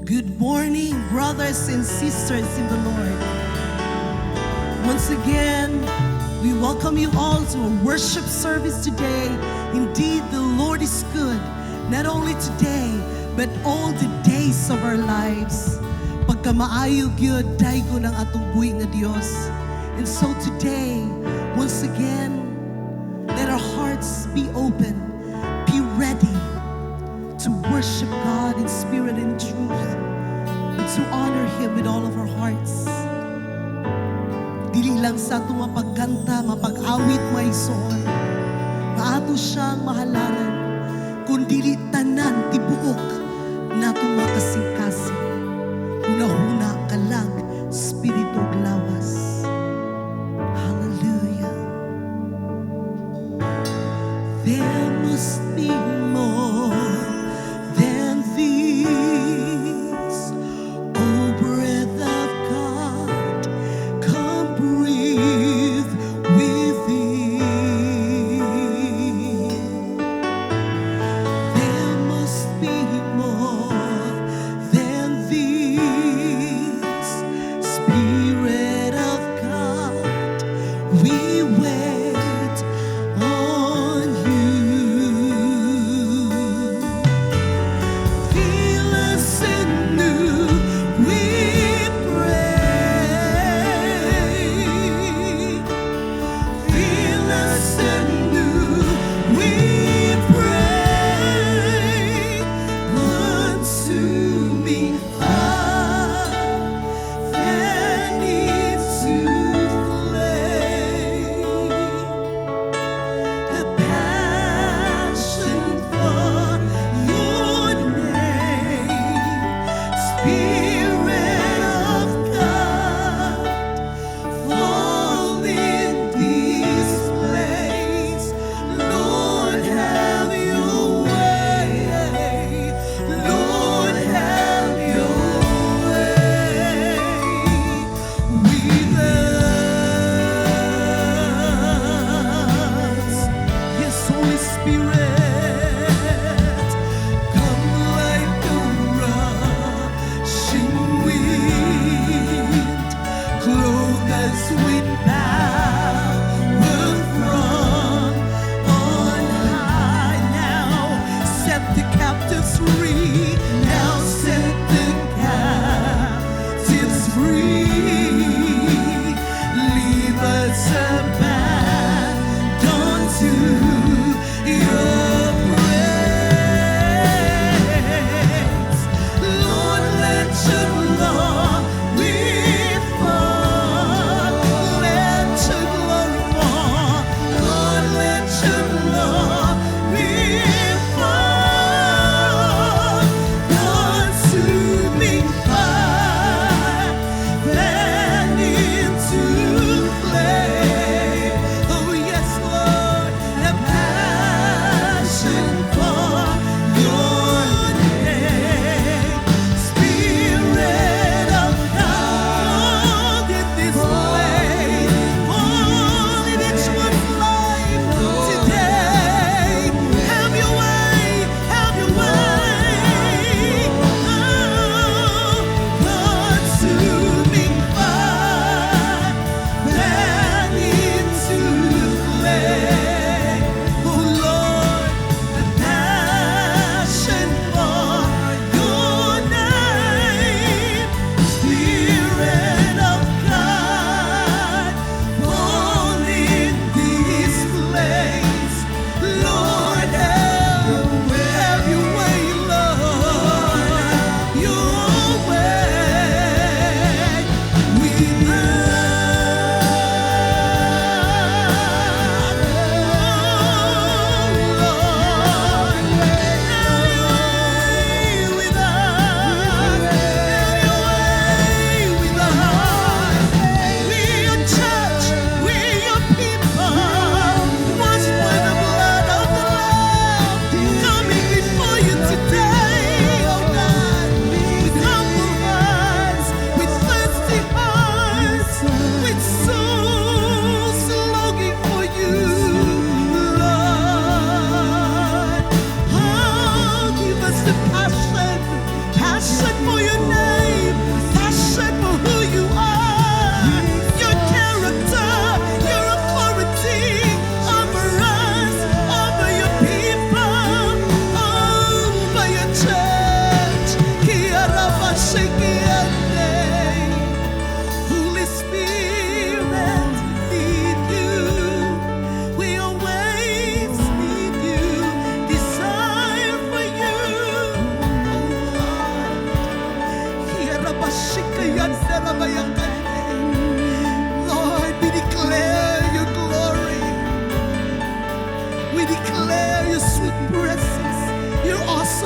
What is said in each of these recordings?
Good morning, brothers and sisters in the Lord. Once again, we welcome you all to a worship service today. Indeed, the Lord is good, not only today, but all the days of our lives. Pagkamaayo gyud daygo ng atong buhi nga Dios. And so today, once again, let our hearts be open, be ready to worship God in spirit and truth, and to honor Him with all of our hearts. Dili lang sa ato mapagkanta, mapag-awit maisoon, maato siyang mahalaran, kundili tanan tibuok natong makasing-kasing. Hunahuna kalag, spirito glawas. Hallelujah. There must be more than these. Oh, breath of God, come breathe within. There must be more than these. Spirit of God, we wait on you. Feel us anew, we pray. Feel us anew, we pray. Consuming fire that needs to flame. A passion for your name. Spirit of God, fall in this place. Lord, have your way. Lord, have your way. With us. Yes, Holy Spirit, come like a rushing wind, clothe us with power from on high. Now set the captives free. Now set the captives free. Leave us abandoned to your praise. Lord, let your glory fall. Let your glory fall. Lord, let your glory fall.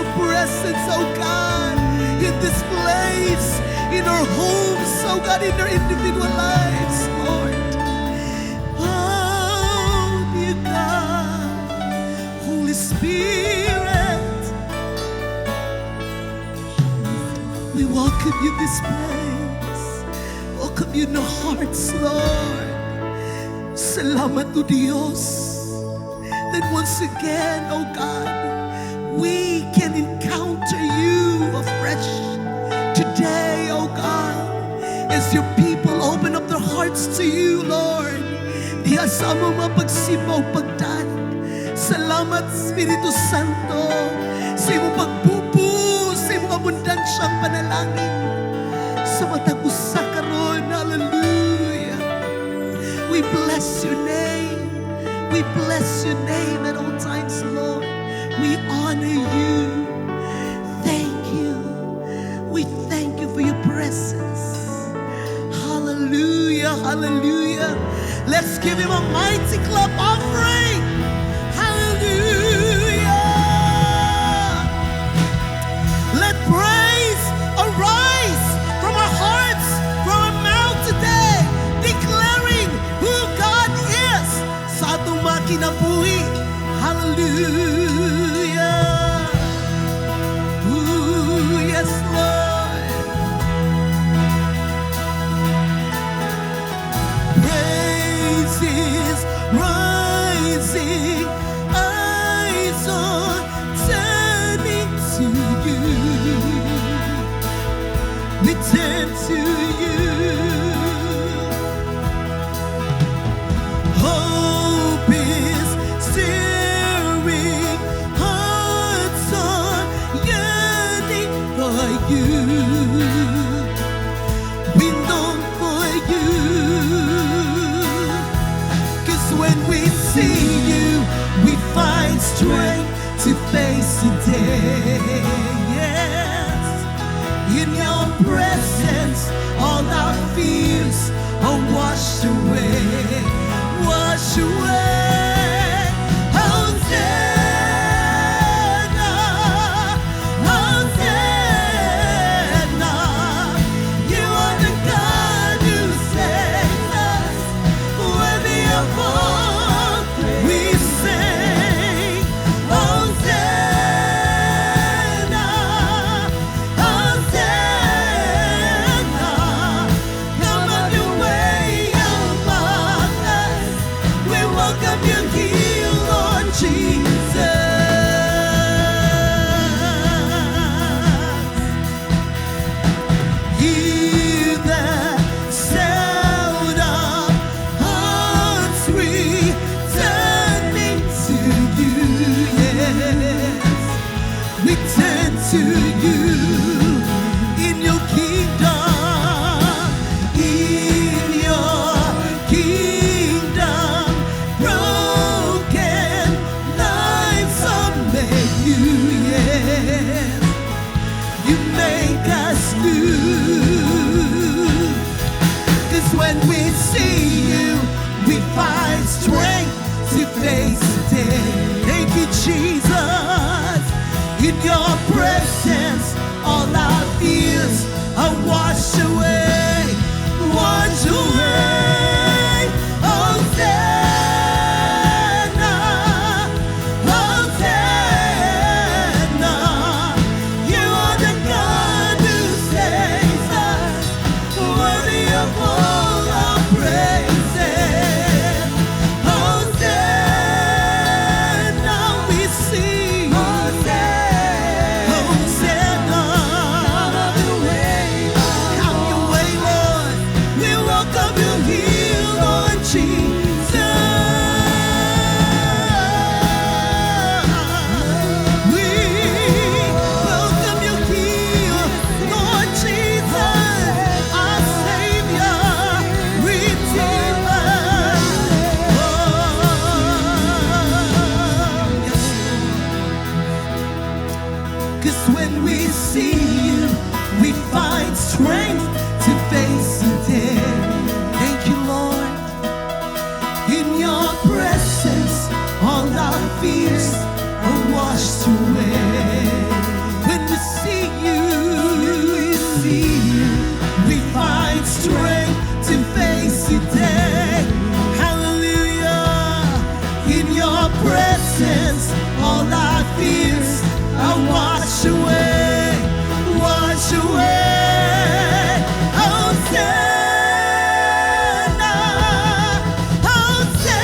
of presence, oh God, in this place, in our homes, oh God, in our individual lives, Lord. Oh, dear God, Holy Spirit, we welcome you this place. Welcome you in our hearts, Lord. Salamat to Diyos. That once again, oh God, we can encounter you afresh today, oh God, as your people open up their hearts to you, Lord. Diya sa among mapagsipaw pagdanig. Salamat, Espiritu Santo, sa imong pagbubu, sa imong abundansyang panalangin, sa matag usa karon. Hallelujah. We bless your name. We bless your name at all times, Lord. We honor you. Thank you. We thank you for your presence. Hallelujah, hallelujah. Let's give him a mighty clap offering. Hallelujah. Let praise arise from our hearts, from our mouth today, declaring who God is sa atong makinabuhi. Hallelujah. Ooh, yes, Lord. Praises rising, eyes on turning to you. We turn to you. Hope is stirring, hearts are yearning for you. We long for you. 'Cause when we see you, we find strength to face the day. Yes. In your presence, all our fears are washed away. Wash away. Hosanna, Hosanna. You are the God who saves us. Worthy of all we sing. Hosanna, Hosanna. Come on your way among us. We welcome you here, Lord Jesus. Hear the sound of hearts returning to you. Yes, we turn to you in your kingdom, in your kingdom. Broken lives are made new. Yes, you make us new. 'Cause when we see you, we find strength to face the day. Thank you, Jesus. In your presence, all our fears are washed away. Washed away. Hosanna, Hosanna. You are the God who saves us. Worthy of all our praises. Hosanna, we sing. Hosanna. Have your way, Lord. We welcome you here, Lord Jesus. We welcome you here, Lord Jesus, our Savior, Redeemer. Yes, Lord. 'Cause when we see you, we find strength to face the day. Thank you, Lord. In your presence, all our fears are washed away. wash away, wash away. Hosanna, Hosanna.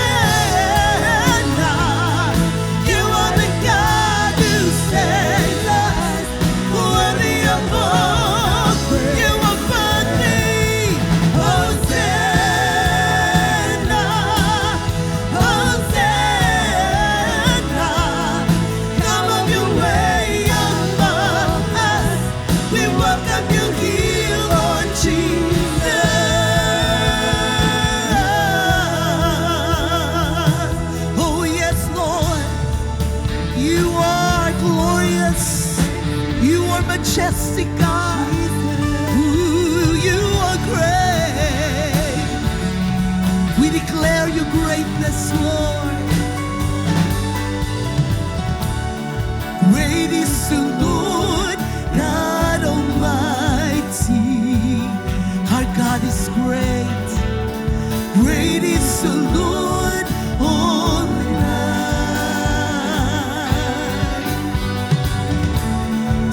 You are the God who saves us, worthy of all praise. You are worthy. Hosanna, Hosanna. Come on your way among us. We welcome you here, Lord Jesus. Oh yes, Lord, you are glorious. You are majestic, God. Ooh, you are great. We declare your greatness, Lord. Great is the Lord God Almighty. Our God is great. Great is the Lord Almighty.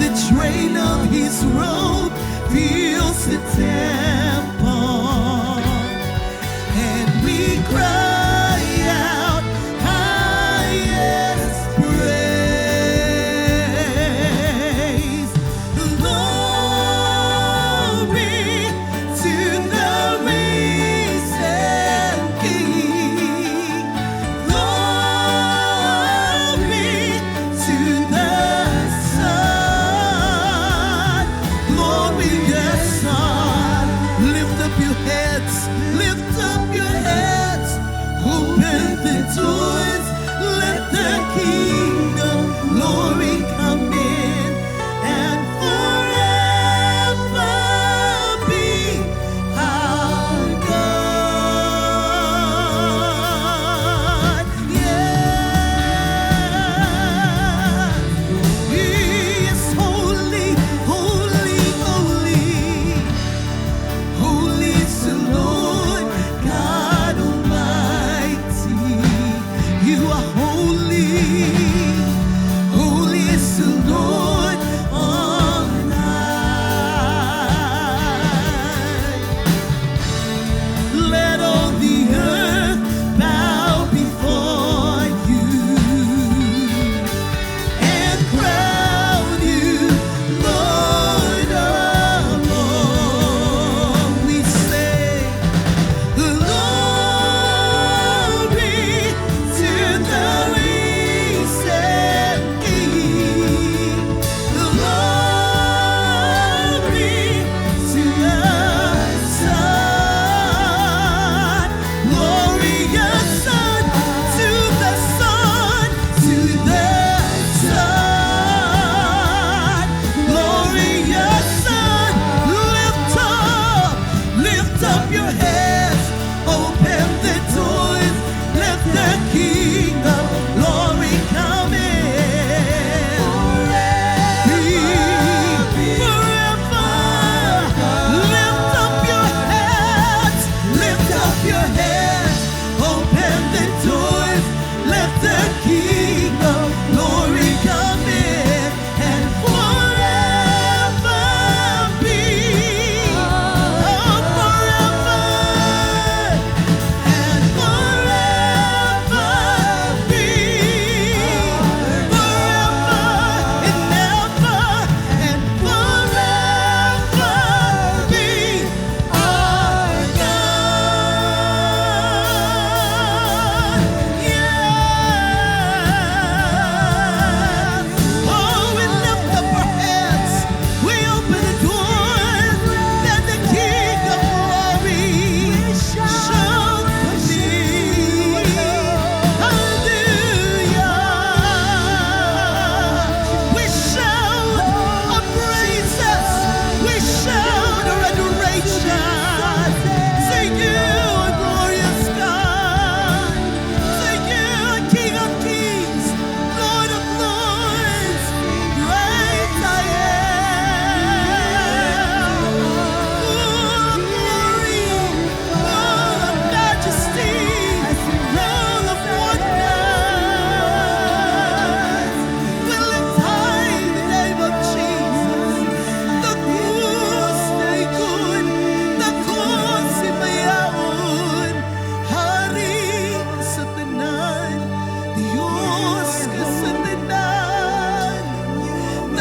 The train of his robe fills the temple, and we cry out, highest praise. Glory to the risen King. Glory to the Son. Glory, the Son.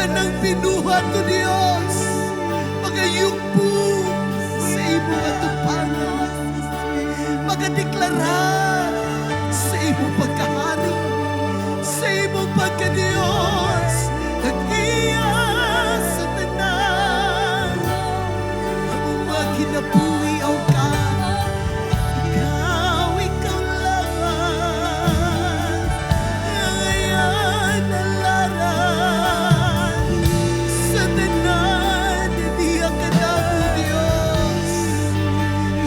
tanang binuhat o Dios, magayugpo sa imo atupangan, magadeklara sa imo pagkahari, sa imo pagka-Dios, nag-iya sa tanan, ang mga kinabuhi o God, ikaw lamang, ngayon alaran, sa tanan, niya ka na mo Dios,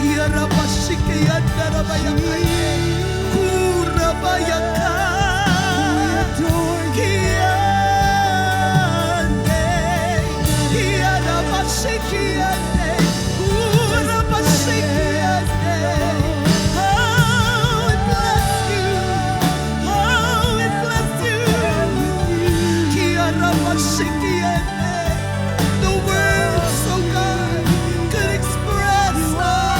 iyarapasikayan narabayakaye, kurabayaka, the words, oh God, could express how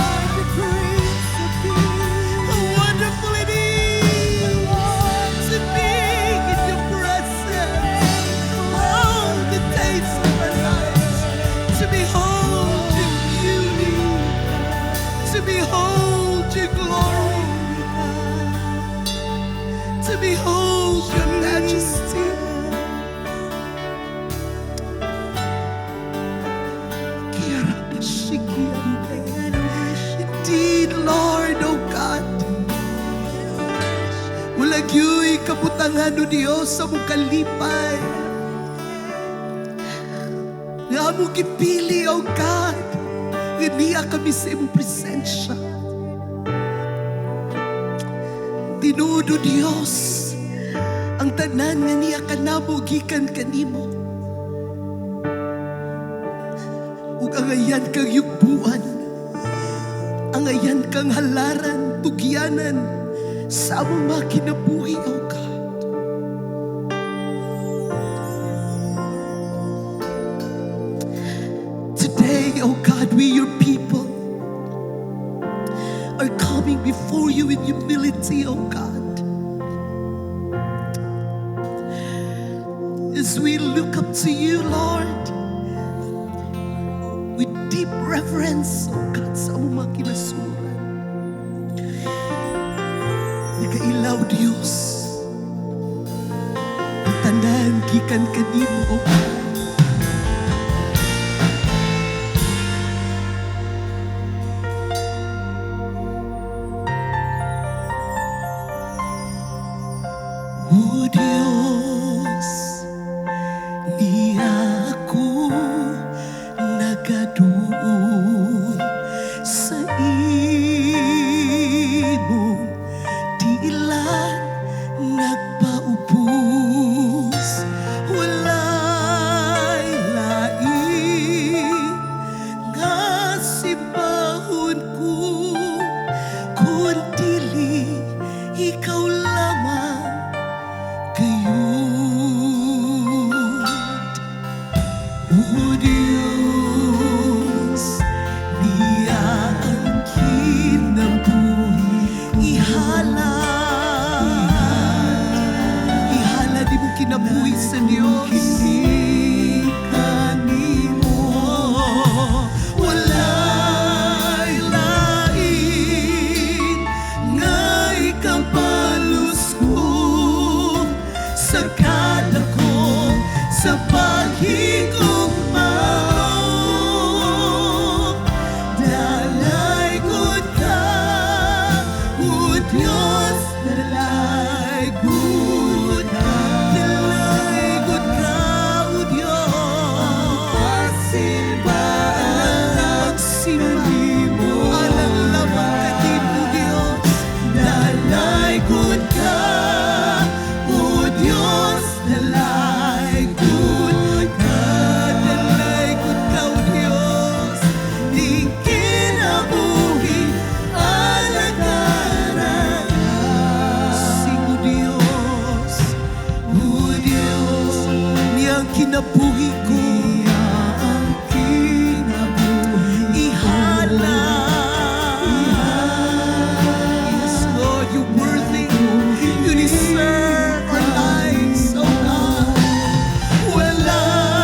wonderful it is to be in your presence all the days of our lives, to behold your beauty, to behold your glory, to behold your majesty. Indeed, Lord, O God, walang yu'y kabutangan o Diyos sa mong kalipay. Nga mong gipili, O God, ganiya kami sa imong presensya. Tinuod, O Diyos, ang tanan nga niya kanabugikan kanimo. Ug angayan kang yugbuan, angayan kang halaran, tugyanan sa among mga kinabuhi, O God. Today, O God, we your people are coming before you in humility, O God. As we look up to you, Lord, with deep reverence, O God, sa among mga kinasuran. Nagailaw, Diyos, ang tanan gikan kanimo, O God. O Diyos, niya ako nagaduol sa imong dilan, nagpaubos, walay lain nga simbahon ko, kun dili ikaw lamang gayud. O Diyos, niya ang kinabuhi, ihala di mo kinabuhi sa Diyos. Walay lain nga ikapalos ko sa kada ko sa paghigugma. Dalay gud ka, O Diyos, dalay gud ka, O Diyos. Alang simba, alang lamang kanimo, Diyos. Dalay gud ka, O Diyos, dalay gud ka, O Diyos. Di kinabuhi alagaran, sing O Diyos, niyang kinabuhi ko, ihala. Yes, Lord, you're worthy, you deserve our lives, oh God. Walay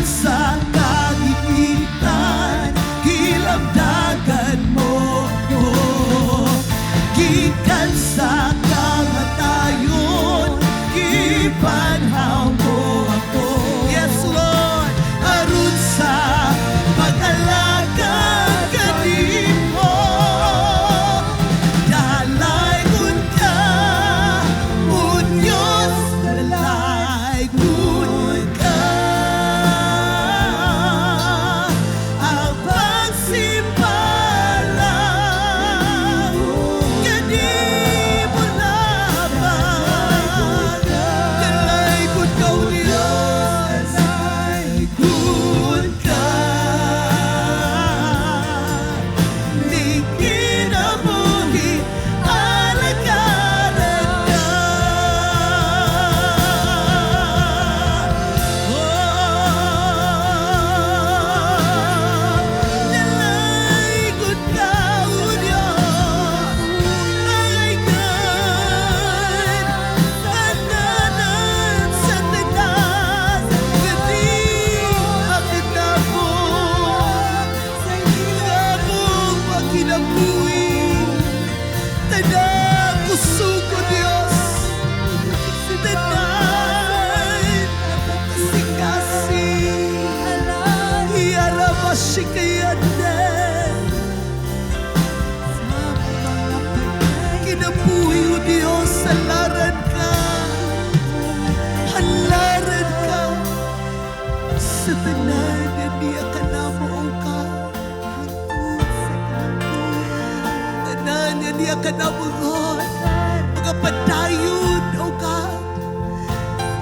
sa kagipitan, kilamdagan mo ko. Gikan sa kamatayon, gibanhaw mo ako. Yes, Lord, aron sa pag-alaga kanimo. Dalaygon ka, o Diyos, dalaygon ka. Ang pagsimbala, kanimo lamang. Dalaygon ka, o Diyos, dalaygon ka. Di kinabuhi, alagaran ka. Dalaygon ka, o Diyos, dalaygon. Hananan sa tanan, gati ang kinabog. Kinabog ang kinabuhi. Tanan kusog ko, Diyos. Tanan kasing-kasing. Iarabashikayanan. Kinabuhi, o Diyos, halaran ka. Halaran ka. Sa tanan na niya ka na mo, o God. Tanan na niya ka na mo, Lord. Mga padayon, o God.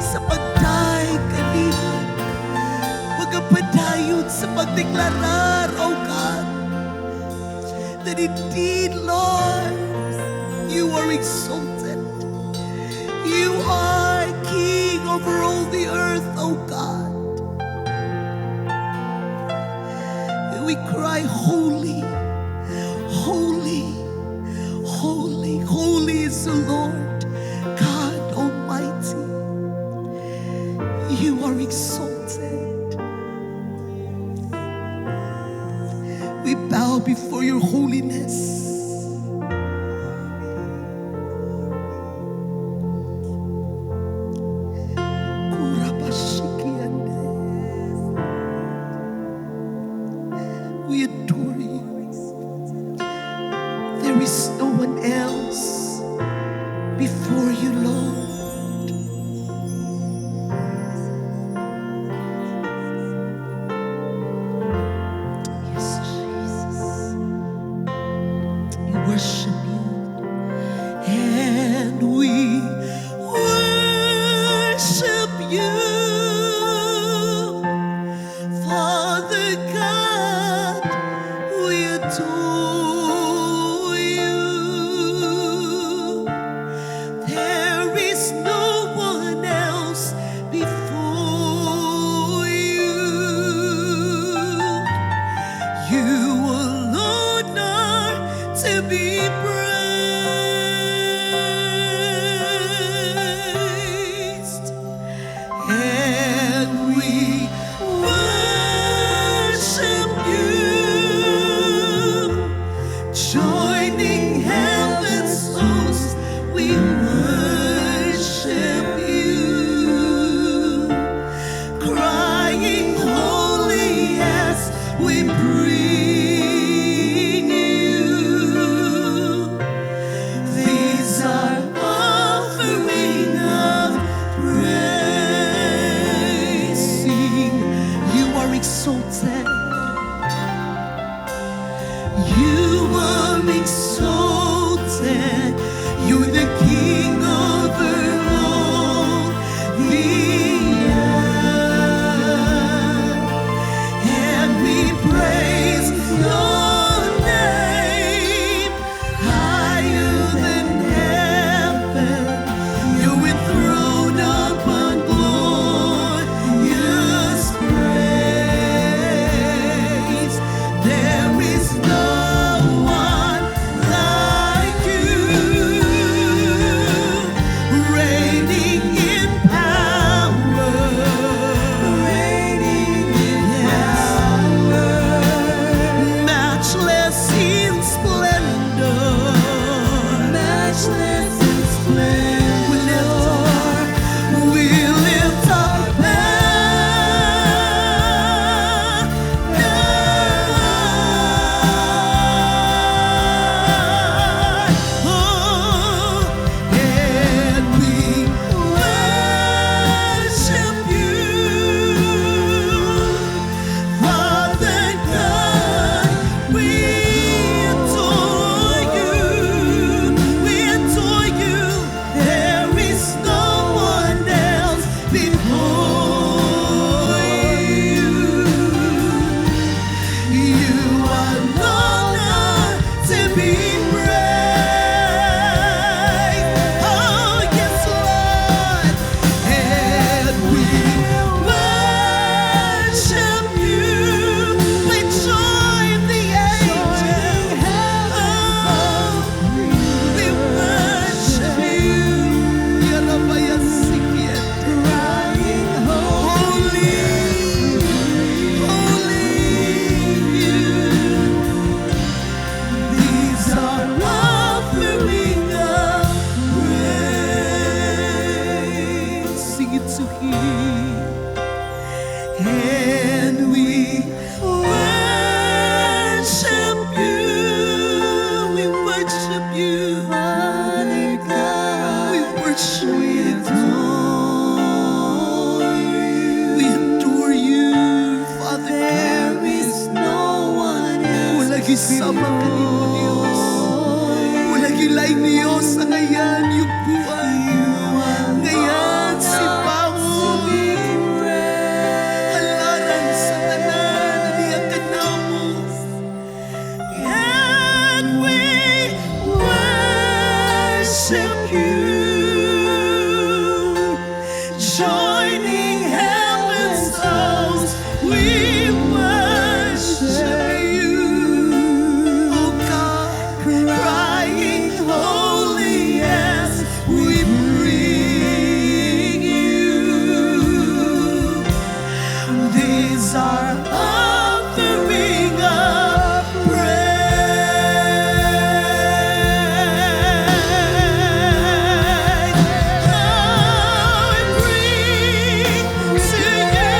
Sa pagday kanina. Mga padayon sa pagdeklarar, o God. That indeed, Lord, you are exalted. You are King over all the earth, O God. And we cry, holy, holy, holy, holy is the Lord God Almighty. You are exalted. We bow before your holiness. We adore you. There is no one else before you, Lord. Yes, Jesus. We worship you. And we worship you. Father God, we adore you. There is no one else before you. You alone are to be praised. And we worship you, joining heaven's host. We worship you, crying holy as we bring you. These are offering of praise. Sing, you are exalted. You are exalted. You're the King over all the earth. And we praise your name higher than heaven. You're enthroned upon glorious praise. Gisama ka nimo Dios. Wala gilay Dios sa ngayan yung buwan. Ngayan si Panginoon. Halaran sa tanan na niyang kanamos. And we worship you. Joining heaven's host, we worship you. Oh God, crying holy as we bring you. These are offering of praise. Oh, we bring to you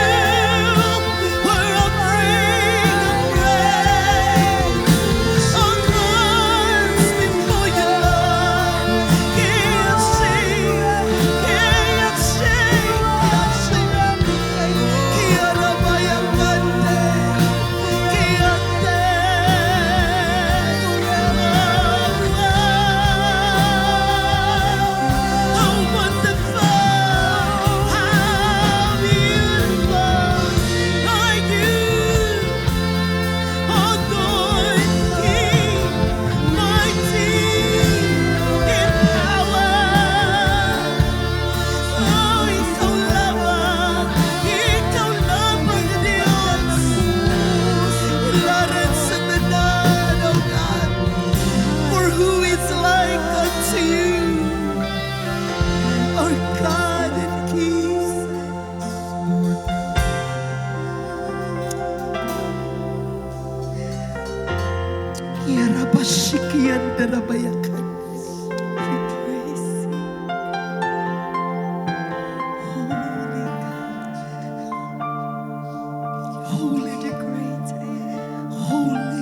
our offering of praise. Oh, Christ, before you, Lord, can't sing, can't sing. For who is like unto you, our God and King? Yarabashikian darabayakan. We praise you. Holy God. Holy the great. Holy,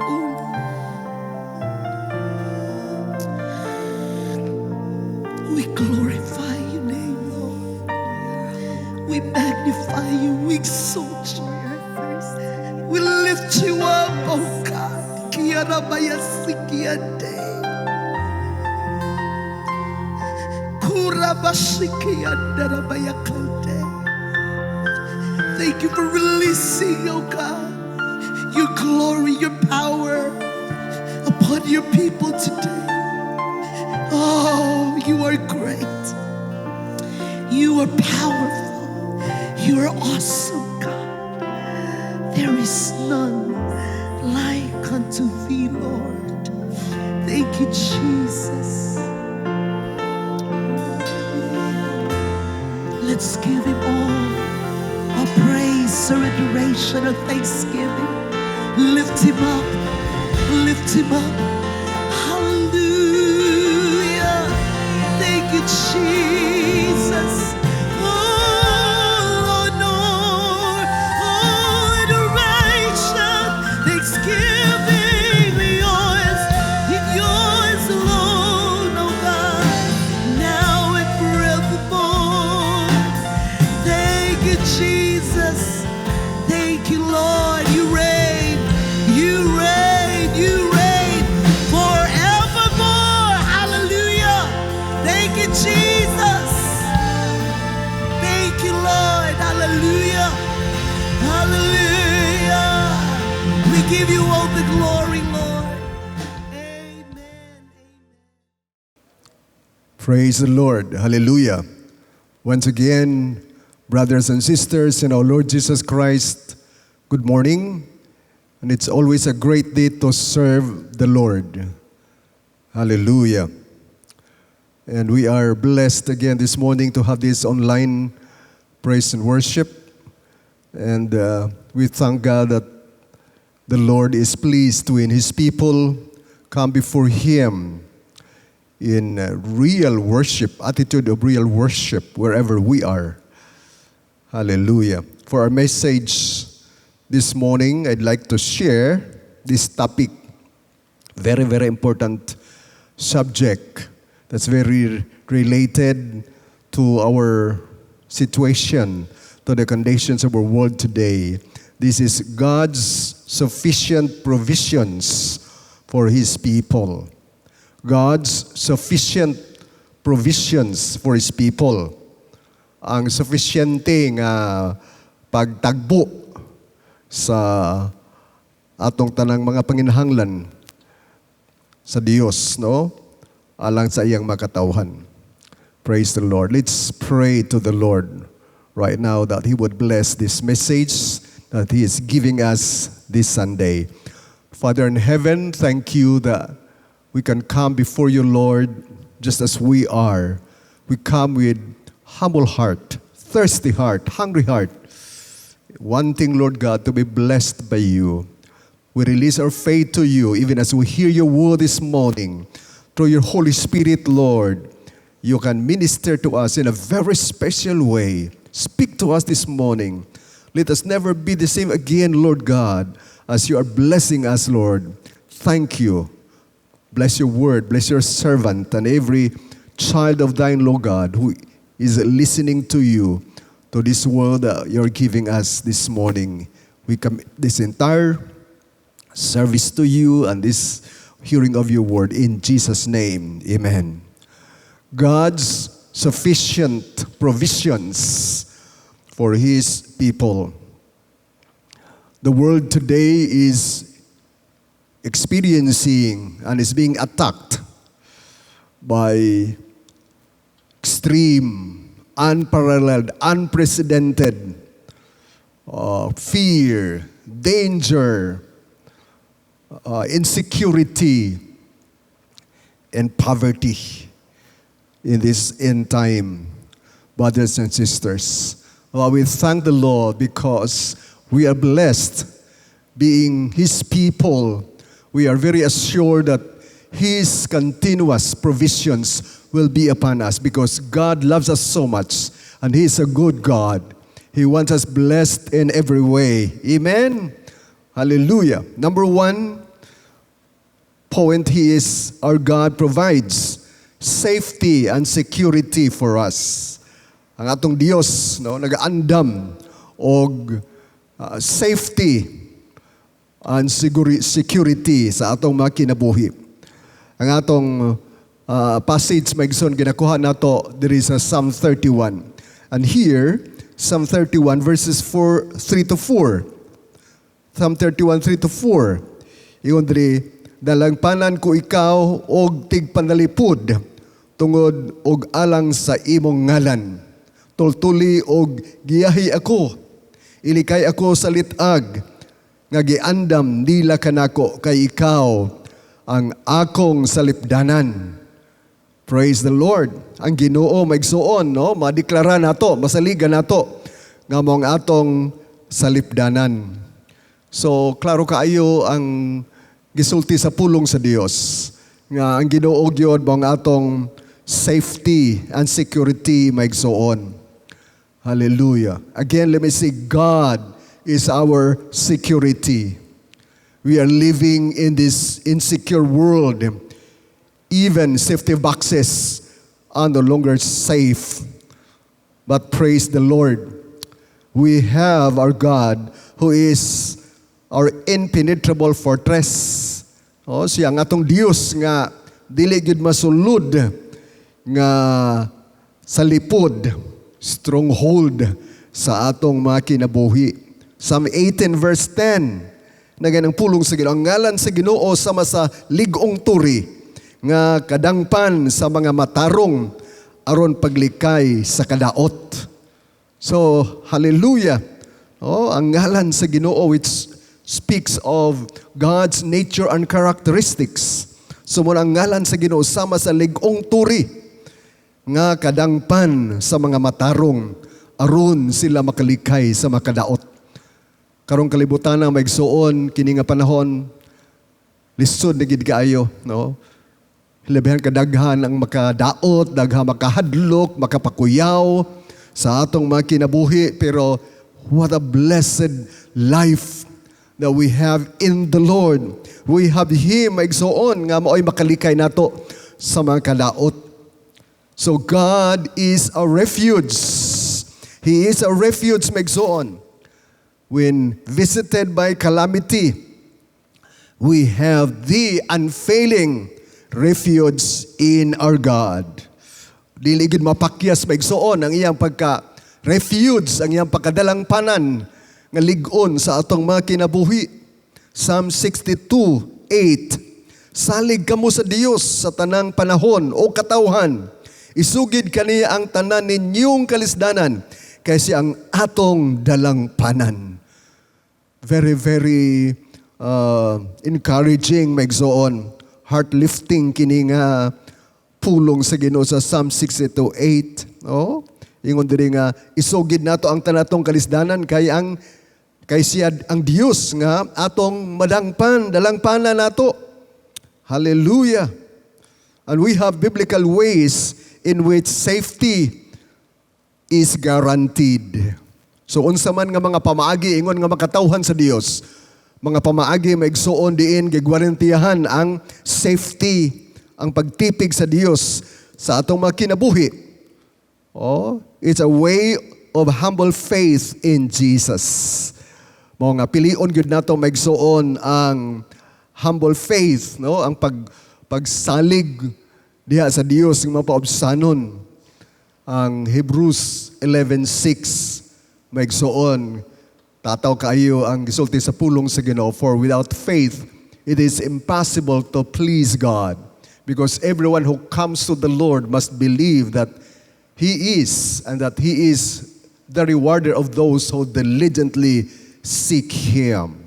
holy. We glorify your name, Lord. We magnify you. We exalt you. We lift you up, oh God. Kiarabayasikiande. Kurabashikiandarabayakande. Thank you for releasing, oh God, your glory, your power upon your people today. Oh, you are great. You are powerful. You are awesome, God. There is none like unto thee, Lord. Thank you, Jesus. Let's give him all our praise, our adoration, our thanksgiving. Lift him up. Lift him up. Hallelujah. Thank you, Jesus. Oh, honor, adoration, thanksgiving, yours, yours alone, oh God, now and forevermore. Thank you, Jesus. Thank you, Lord. You reign. You reign. You reign forevermore. Hallelujah. Thank you, Jesus. Thank you, Lord. Hallelujah. Hallelujah. We give you all the glory, Lord. Amen. Praise the Lord. Hallelujah. Once again, brothers and sisters in our Lord Jesus Christ, good morning. And it's always a great day to serve the Lord. Hallelujah. And we are blessed again this morning to have this online praise and worship. And we thank God that the Lord is pleased when His people come before Him in real worship, attitude of real worship, wherever we are. Hallelujah. For our message this morning, I'd like to share this topic, very, very important subject that's very related to our situation, to the conditions of our world today. This is God's sufficient provisions for His people. God's sufficient provisions for His people. Ang sufficiente nga pagtagbo sa atong tanang mga panginahanglan sa Dios, no? Alang sa iyang makatawhan. Praise the Lord. Let's pray to the Lord right now that He would bless this message that He is giving us this Sunday. Father in heaven, thank you that we can come before you, Lord, just as we are. We come with humble heart, thirsty heart, hungry heart, wanting, Lord God, to be blessed by you. We release our faith to you, even as we hear your word this morning. Through your Holy Spirit, Lord, you can minister to us in a very special way. Speak to us this morning. Let us never be the same again, Lord God, as you are blessing us, Lord. Thank you. Bless your word, bless your servant, and every child of thine, Lord God, who is listening to you, to this word that you're giving us this morning. We commit this entire service to you and this hearing of your word in Jesus' name. Amen. God's sufficient provisions for His people. The world today is experiencing and is being attacked by extreme, unparalleled, unprecedented fear, danger, insecurity, and poverty in this end time, brothers and sisters. We thank the Lord because we are blessed being His people. We are very assured that His continuous provisions will be upon us because God loves us so much and He is a good God. He wants us blessed in every way. Amen? Hallelujah. Number one point is our God provides safety and security for us. Ang atong Dios, no, nagaandam og safety and security sa atong mga kinabuhi. Ang atong passage maigsoon ginakuha nato diri sa Psalm 31. And here, Psalm 31 verses 3 to 4. Psalm 31, 3 to 4. Iyon diri, dalangpanan ko ikaw og tigpanalipod tungod og alang sa imong ngalan. Tultuli og giyahi ako. Ilikay ako sa litag nga giandam nila kanako kay ikaw ang akong salipdanan. Praise the Lord. Ang Ginoo maigsuon, no? Madeklara nato, masaligan nato nga mong atong salipdanan. So, klaro kaayo ang gisulti sa pulong sa Dios nga ang Ginoo gyud mong atong safety and security maigsuon. Hallelujah. Again, let me say, God is our security. We are living in this insecure world. Even safety boxes are no longer safe. But praise the Lord. We have our God who is our impenetrable fortress. O, siya nga atong Diyos nga dili gyud masulod nga sa lipod, stronghold sa atong mga kinabuhi. Psalm 18 verse 10, na ganang pulong sa Ginoo. Ang ngalan sa Ginoo sama sa ligong turi, nga kadangpan sa mga matarong, aron paglikay sa kadaot. So, hallelujah. Oh, ang ngalan sa Ginoo which speaks of God's nature and characteristics. So, muna ang ngalan sa Ginoo sama sa ligong turi, nga kadangpan sa mga matarong, aron sila makalikay sa makadaot. Karong kalibutan ang maigsuon, kini nga panahon, lisod na gid kaayo, no? Hilabihan kadaghan ang makadaot, daghan makahadlok, makapakuyaw sa atong mga kinabuhi, pero what a blessed life that we have in the Lord. We have Him maigsuon nga maoy makalikay nato sa mga kadaot. So God is a refuge. He is a refuge maigsuon. when visited by calamity, we have the unfailing refuge in our God. Dili gid mapakyas maigsuon ang iyang pagka-refuge, ang iyang pagkadalangpanan nga lig-on sa atong mga kinabuhi. Psalm 62:8. Salig kamo sa Dios sa tanang panahon o katawhan. Isugid kaniya ang tanan ninyong kalisdanan kasi ang atong dalangpanan. Very, very encouraging maigsuon. Heart-lifting kini nga pulong sa Ginoo sa Psalm 62:8. Oh, ingon diri nga isugid nato ang tanatong kalisdanan kay siya ang Dios nga atong dalangpanan nato. Hallelujah. And we have biblical ways in which safety is guaranteed. So unsa man nga mga pamaagi ingon nga makatawhan sa Dios, mga pamaagi maigsuon diin gigwarantiyahan ang safety, ang pagtipig sa Dios sa atong mga kinabuhi. Oh, it's a way of humble faith in Jesus. Mao nga pilion gyud nato maigsuon ang humble faith, no? Ang pagsalig diha sa Dios ng mapaobsanon. Ang Hebrews 11:6 maigsuon, tataw kaayo ang gisulti sa pulong sa Ginoo, for without faith it is impossible to please God, because everyone who comes to the Lord must believe that He is, and that He is the rewarder of those who diligently seek Him.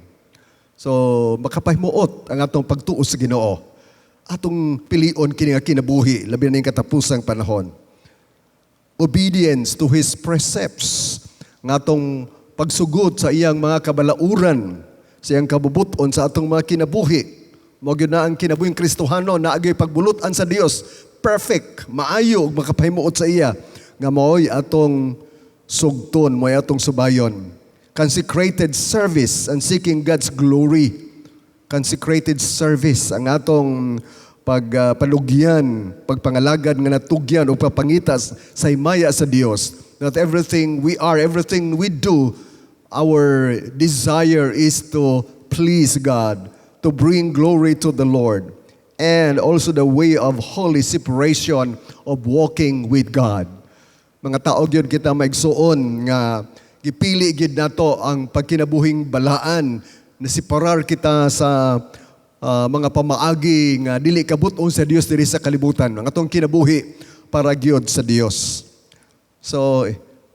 So, makapahimuot ang atong pagtuo sa Ginoo. Atong pilion kini nga kinabuhi, labi na yung katapusang panahon. Obedience to His precepts, nga atong pagsugod sa iyang mga kabalauran, sa iyang kabubuton sa atong mga kinabuhi. Mao gyud na ang kinabuhing Kristohano na agay pagbulutan sa Dios, perfect, maayo ug makapahimuot sa iya, nga mao'y atong sugton, mao'y atong subayon. Consecrated service and seeking God's glory. Consecrated service, ang atong pagpalugyan, pagpangalagad nga natugyan o papangitas sa himaya sa Dios. That everything we are, everything we do, our desire is to please God, to bring glory to the Lord, and also the way of holy separation of walking with God. Mga tao gyud kita maigsuon nga gipili gid nato ang pagkinabuhing balaan na separar kita sa mga pamaagi nga dili kabut-on sa Dios diri sa kalibutan. Ang atong kinabuhi para gyud sa Dios. So,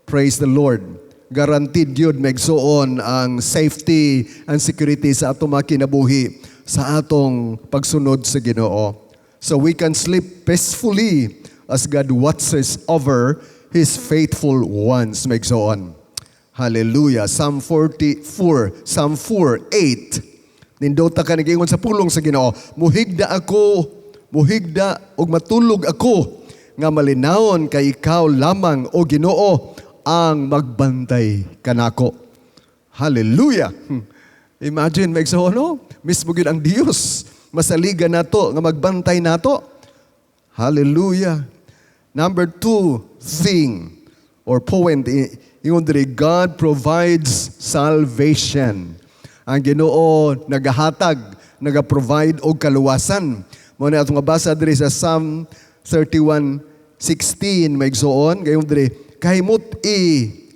praise the Lord. Guaranteed gyud maigsuon ang safety and security sa atong mga kinabuhi sa atong pagsunod sa Ginoo. So we can sleep peacefully as God watches over His faithful ones. Maigsuon. Hallelujah. Psalm 4:8. Nindota ka nagingon sa pulong sa Ginoo, muhigda ug matulog ako nga malinawon kay ikaw lamang o Ginoo ang magbantay kanako. Hallelujah. Imagine maigsuon, no? Mismo gid ang Dios masaligan nato nga magbantay nato. Hallelujah. Number 2 thing or point, ingon diri, God provides salvation. Ang Ginoo nagahatag, nagaprovide og kaluwasan. Mao na atong mabasa diri sa Psalm 31:16 maigsuon, gayon diri, kahimot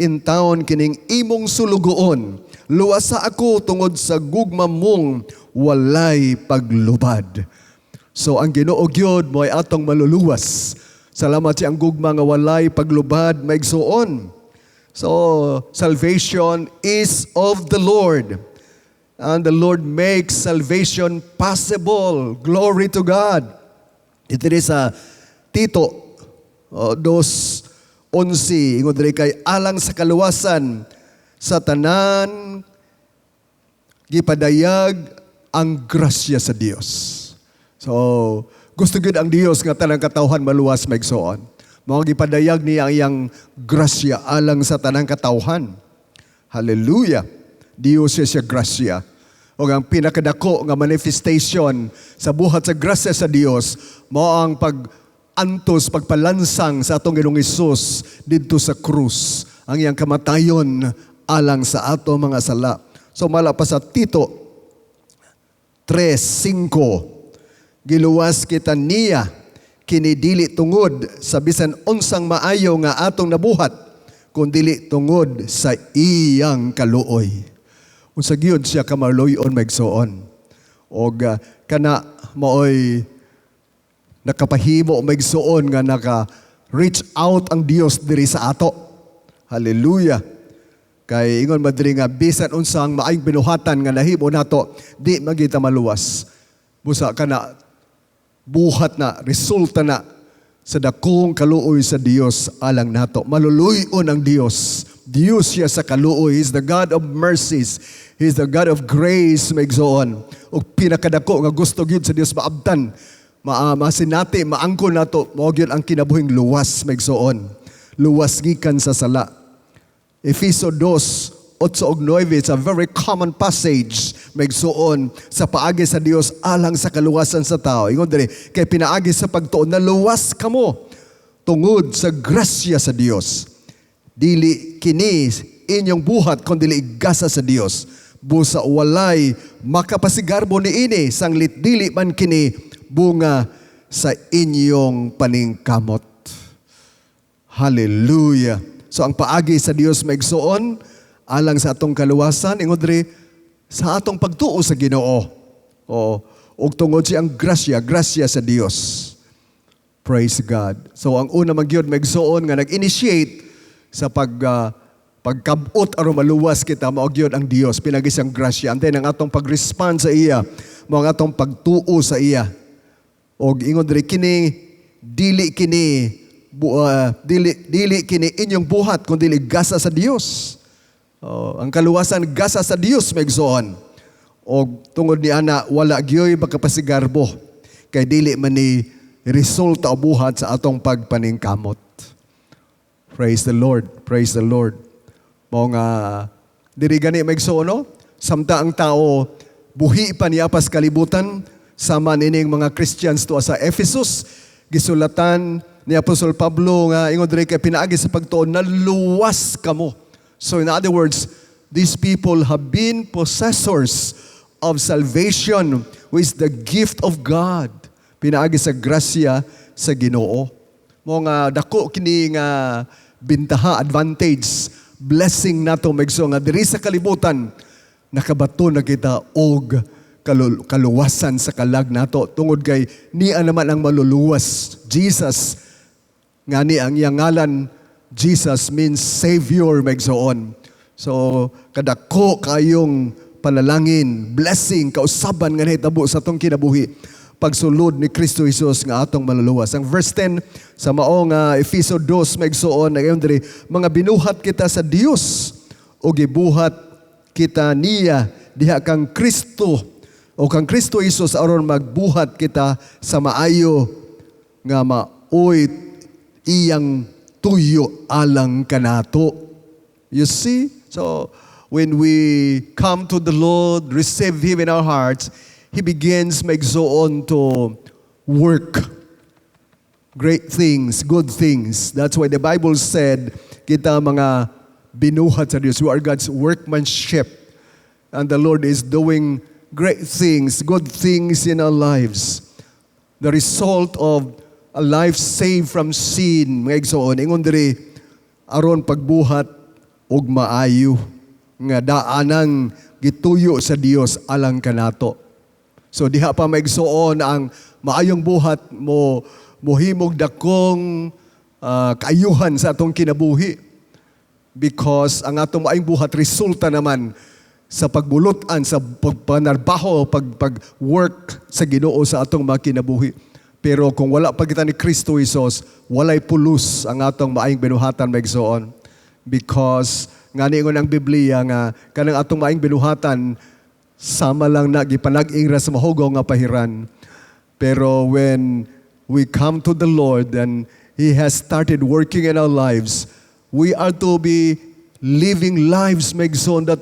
intawon kining imong sulugoon, luwasa ako tungod sa gugma mong walay paglubad. So ang Ginoo gyud mo'y atong maluluwas. Salamat sa ang gugma nga walay paglubad maigsuon. So, salvation is of the Lord. And the Lord makes salvation possible. Glory to God. Ito rin sa Tito 2:11. Ingon diri kay alang sa kaluwasan sa tanan gipadayag ang grasya sa Dios. So, gusto gid ang Dios nga tanang katawhan maluwas maigsuon. Mao gipadayag niya ang iyang grasya alang sa tanang katawhan. Hallelujah. Dios siya grasya. O ang pinakadako nga manifestation sa buhat sa grasya sa Dios mao ang pag-antos, pagpalansang sa atong Ginoong Hesus didto sa krus. Ang iyang kamatayon alang sa ato mga sala. So mala pa sa Tito 3:5, giluwas kita niya kini dili tungod sa bisan unsang maayo nga atong nabuhat, kundi tungod sa iyang kaluoy. Unsa gyud siya kamaluyon maigsoon. Og kana maoy nakapahimo maigsoon nga naka-reach out ang Dios diri sa ato. Hallelujah. Kay ingon madiri nga bisan unsang maayong binuhatan nga nahimo nato, di magita maluwas. Busa kana buhat na resulta na sa dakong kaluoy sa Dios alang nato. Maluluyon ang Dios. Dios siya sa kaluoy. He's the God of mercies. He's the God of grace maigsoon. Ug pinakadako nga gusto gyud sa Dios maabtan, masinati, maangkon nato, mao gyud ang kinabuhing luwas maigsoon. Luwas gikan sa sala. Efeso 2:8 ug 9, it's a very common passage maigsuon sa paagi sa Dios alang sa kaluwasan sa tao. Ingon diri, kay pinaagi sa pagtuon na luwas kamo tungod sa grasya sa Dios. Dili kini inyong buhat kundi igasa sa Dios. Busa walay makapasigarbo niini sanglit dili man kini bunga sa inyong paningkamot. Hallelujah. So ang paagi sa Dios maigsuon alang sa atong kaluwasan, ingon diri sa atong pagtuo sa Ginoo. Ug tungod siyang grasya sa Dios. Praise God. So ang una magyud maigsuon nga nag-initiate sa pagkabot aron maluwas kita, mao gyud ang Dios pinagi siyang grasya. And then ang atong pag-respond sa iya, mao ang atong pagtuo sa iya. Og ingon diri kini dili kini inyong buhat kundi gasa sa Dios. Ang kaluwasan gasa sa Dios maigsoon. Og tungod ni ana wala gyoy makapasigarbo kay dili man ni resulta o buhat sa atong pagpaningkamot. Praise the Lord. Praise the Lord. Mao nga diri gani maigsoon no? Samta ang tao buhi pa niya pas kalibutan sama nining mga Christians tuwa sa Ephesus, gisulatan ni Apostol Pablo nga ingon diri kay pinaagi sa pagtuon na luwas kamo. So in other words, these people have been possessors of salvation, which is the gift of God. Pinaagi sa grasya sa Ginoo. Mo nga dako kini nga bintaha, advantage, blessing nato maigso nga diri sa kalibutan nakabato na kita og kaluwasan sa kalag nato tungod kay niya naman ang maluluwas. Jesus ngani ang iyang ngalan, Jesus means Savior maigsoon. So kadako kayong panalangin, blessing, kausaban nga nahitabo sa atong kinabuhi pagsulod ni Kristo Jesus nga atong maluluwas. Ang verse 10 sa maong Efeso 2 maigsoon ngayon diri, mga binuhat kita sa Dios o gibuhat kita niya diha kang Kristo o kang Kristo Jesus aron magbuhat kita sa maayo nga maoy iyang tuyo alang kanato. You see? So, when we come to the Lord, receive Him in our hearts, He begins maigsoon to work great things, good things. That's why the Bible said, kita mga binuhat sa Diyos, we are God's workmanship. And the Lord is doing great things, good things in our lives. The result of a life saved from sin, mga igsoon, ingon diri, aron pagbuhat og maayo, nga daanang gituyo sa Dios alang kanato. So diha pa maigsoon ang maayong buhat mo mohimog dakong kaayuhan sa atong kinabuhi. Because ang atong maayong buhat resulta naman sa pagbulutan, sa pagpanarbaho, pag-work sa Ginoo sa atong mga kinabuhi. Pero kung wala pa kita ni Kristo Jesus, walay pulos ang atong maayong binuhatan maigsoon. Because nga niingon ang Biblia nga kanang atong maayong binuhatan sama lang na gipanag-ing ra sa mahugaw nga pahiran. Pero when we come to the Lord and He has started working in our lives, we are to be living lives maigsoon that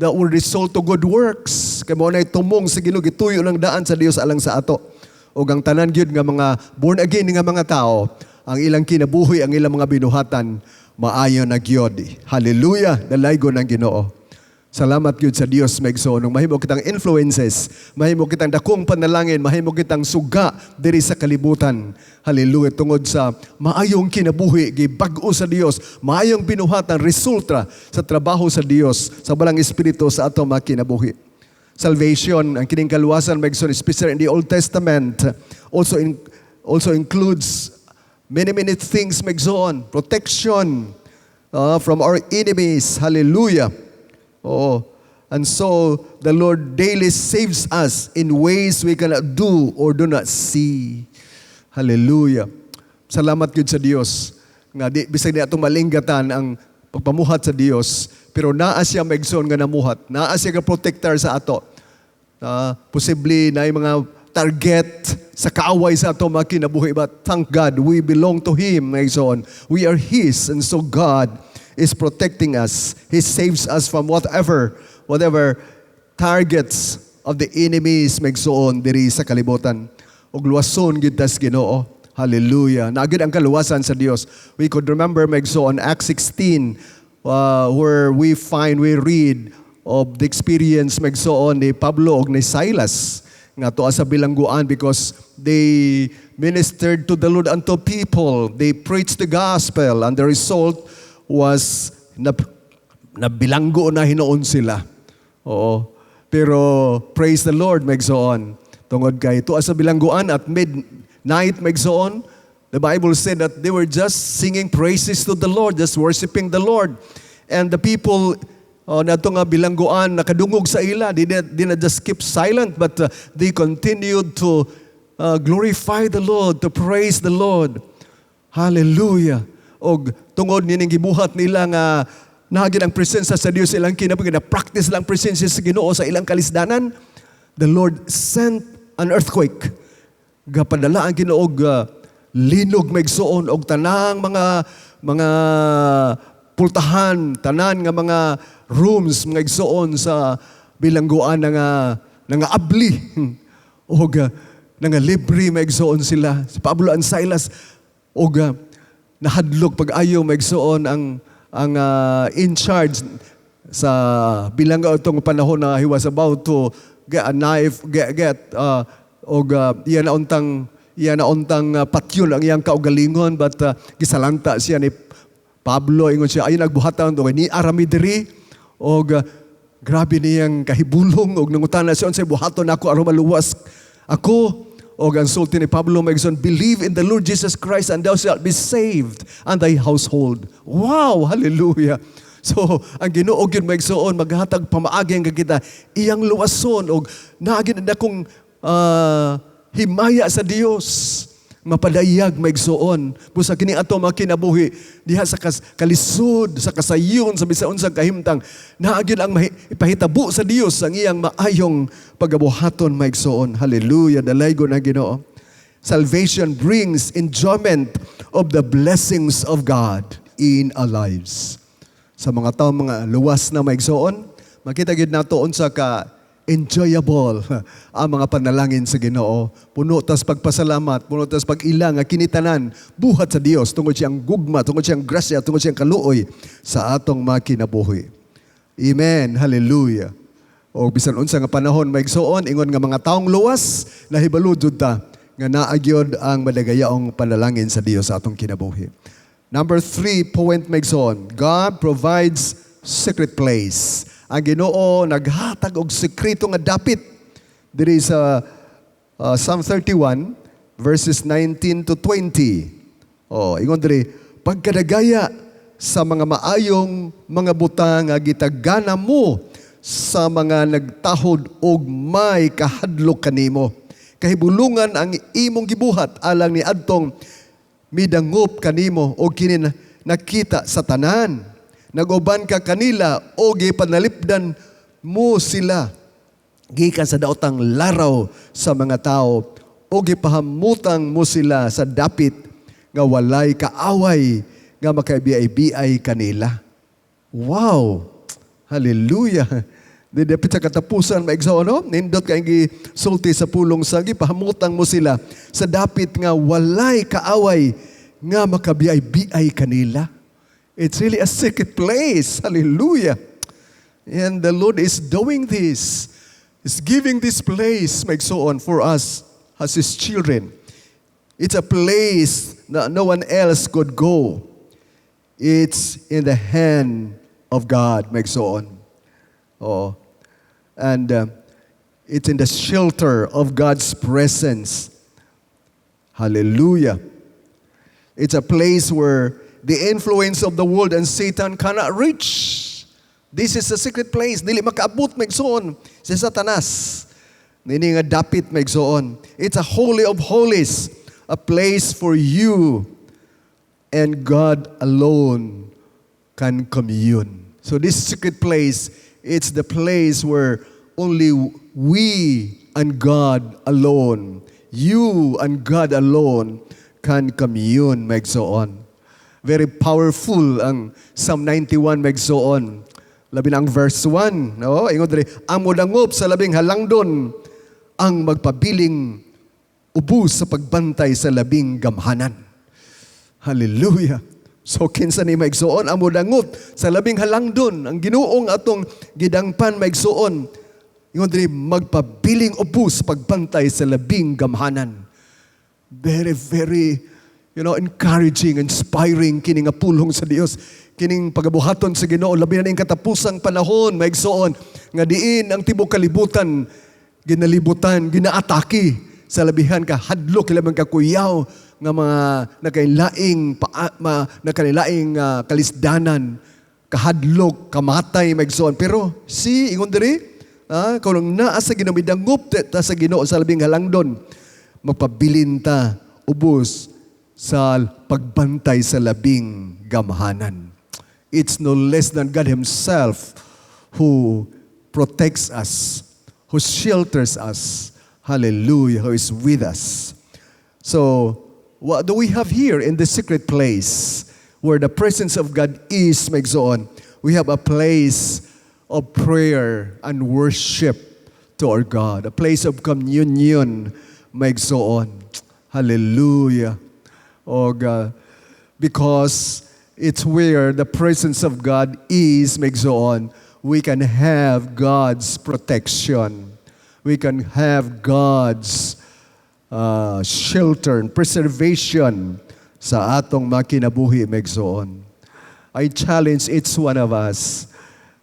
will result to good works. Kay mao nay tumong sa Ginoo gituyo ng daan sa Dios alang sa ato. O ang tanan gyud nga mga born again nga mga tao, ang ilang kinabuhi, ang ilang mga binuhatan, maayo na gyud. Hallelujah, dalaygo ng Ginoo. Salamat gyud sa Dios maigsoon. Nung mahimo kitang influences, mahimo kitang dakong panalangin, mahimo kitang suga diri sa kalibutan. Hallelujah, tungod sa maayong kinabuhi gibag-o sa Dios, maayong binuhatan resulta sa trabaho sa Dios, sa balang espiritu sa ato mga kinabuhi. Salvation, ang kining kaluwasan maigsoon, especially in the Old Testament, also includes many things maigsoon. Protection from our enemies. Hallelujah. Oh, and so the Lord daily saves us in ways we cannot do or do not see. Hallelujah. Salamat gid sa Dios nga bisag di atong malinggatan ang pagpamuhat sa Dios, pero naa siya maigsoon nga namuhat. Naa siya nga protector sa ato. Possibly na mga target sa kaaway sa ato mga kinabuhi, but thank God we belong to Him maigsoon. We are His, and so God is protecting us. He saves us from whatever targets of the enemies magsuon diri sa kalibutan. Ug luwason gid tas Ginoo. Hallelujah. Naagid ang kaluwasan sa Dios. We could remember magsuon Acts 16 where we read of the experience magsuon ni Pablo ug ni Silas nga tuwa sa bilangguan because they ministered to the Lord unto people. They preached the gospel, and the result was nabilanggo na hinoon sila. Oo. Pero praise the Lord, magsoon. Tungod kay tuwa sa bilangguan at midnight, magsoon, the Bible said that they were just singing praises to the Lord, just worshiping the Lord. And the people na ito nga bilangguan, nakadungog sa ila, they did not just keep silent, but they continued to glorify the Lord, to praise the Lord. Hallelujah. Og tungod nining gibuhat nila nga nahagid ang presensya sa Dios ilang kinabuhi, na practice lang presensya sa Ginoo sa ilang kalisdanan, the Lord sent an earthquake. Gapadala ang Ginoo linog maigsuon og tanang mga pultahan, tanan nga mga rooms mga igsuon sa bilangguan nga abli. Og nga libre maigsuon sila. Si Pablo and Silas og nahadlok pag-ayo maigsuon ang in charge sa bilanggo itong panahon na he was about to get a knife, iyan na untang patyon ang iyang kaugalingon, but gisalanta siya ni Pablo, ingon siya, ayun nagbuhatan to ni aramidiri, og grabe niyang kahibulong, og nangutana siya, unsay buhaton ako aron maluwas ako. Og ang sulti ni Pablo maigsoon, believe in the Lord Jesus Christ and thou shalt be saved and thy household. Wow! Hallelujah! So, ang Ginoo gyud maigsoon, maghatag pamaagi ang kita, iyang luwason, og naagin na kong himaya sa Dios, mapadayag maigsoon. Busa kini ato mga kinabuhi, diha sa kalisod, sa kasayon, sa bisaon sa kahimtang, naagin ang ipahitabo sa Dios ang iyang maayong pagabuhaton maigsoon. Hallelujah, dalaygo na Ginoo. Salvation brings enjoyment of the blessings of God in our lives. Sa mga tao, mga luwas na maigsoon, makita gid nato unsa ka enjoyable ang mga panalangin sa Ginoo. Puno tas pagpasalamat, puno tas pag-ila nga kinitanan, buhat sa Dios tungod siyang gugma, tungod siyang grasya, tungod siyang kaluoy sa atong mga kinabuhi. Amen. Hallelujah. O bisan unsa nga panahon maigsuon, ingon nga mga taong luwas, nahibalo jud ta nga naagyod ang madagayaong panalangin sa Dios sa atong kinabuhi. Number 3 point maigsuon, God provides secret place. Ang Ginoo naghatag og sekreto nga dapit. Diri sa Psalm 31 verses 19 to 20. Ingon diri, pagkadagaya sa mga maayong mga butang nga gitagana mo sa mga nagtahod og may kahadlok kanimo. Kahibulungan ang imong gibuhat alang ni adtong midangop kanimo og kini nakita sa tanan. Naguban ka kanila o gipanalipdan mo sila. Gikan sa daotang laraw sa mga tao o gipahamutang mo sila sa dapit nga walay kaaway nga makabiay-biay kanila. Wow! Hallelujah! Dapit sa katapusan maigsaw, no? Nindot kay gisulti sa pulong sa gipahamutang mo sila sa dapit nga walay kaaway nga makabiay-biay kanila. It's really a secret place. Hallelujah. And the Lord is doing this. He's giving this place, so on, for us as His children. It's a place that no one else could go. It's in the hand of God, so on. Oh. And it's in the shelter of God's presence. Hallelujah. It's a place where the influence of the world and Satan cannot reach. This is a secret place. Dili makaabot, so on, si Satanas. Nini nga dapit, so on. It's a holy of holies. A place for you and God alone can commune. So this secret place, it's the place where only we and God alone, you and God alone can commune, so on. Very powerful ang Psalm 91, so on. Labi na ang verse 1, no? Ingon diri, ang modangop sa labing halangdon ang magpabiling ubos sa pagbantay sa labing gamhanan. Hallelujah. So kinsa ni maigsuon ang modangot sa labing halangdon ang Ginoong atong gidangpan maigsuon. Ingon diri magpabiling ubos sa pagbantay sa labing gamhanan. Very, very, encouraging, inspiring kining nga pulong sa Dios. Kining pagabuhaton sa Ginoo labi na ning katapusang panahon maigsuon nga diin ang tibuok kalibutan ginalibutan, ginaatake sa labihan ka hadlok ilang kakuyaw nga mga nakailaing kalisdanan, kahadlok, kamatay maigsuon. Pero ingon diri, kung naa sa ginamidangop ta sa Ginoo sa labing halangdon, magpabilin ta ubos sa pagbantay sa labing gamhanan. It's no less than God Himself who protects us, who shelters us. Hallelujah, who is with us. So, what do we have here in the secret place where the presence of God is, on? We have a place of prayer and worship to our God, a place of communion, on. Hallelujah. Oh God, because it's where the presence of God is, on. We can have God's protection. We can have God's shelter and preservation sa atong makinabuhi megsoon. I challenge each one of us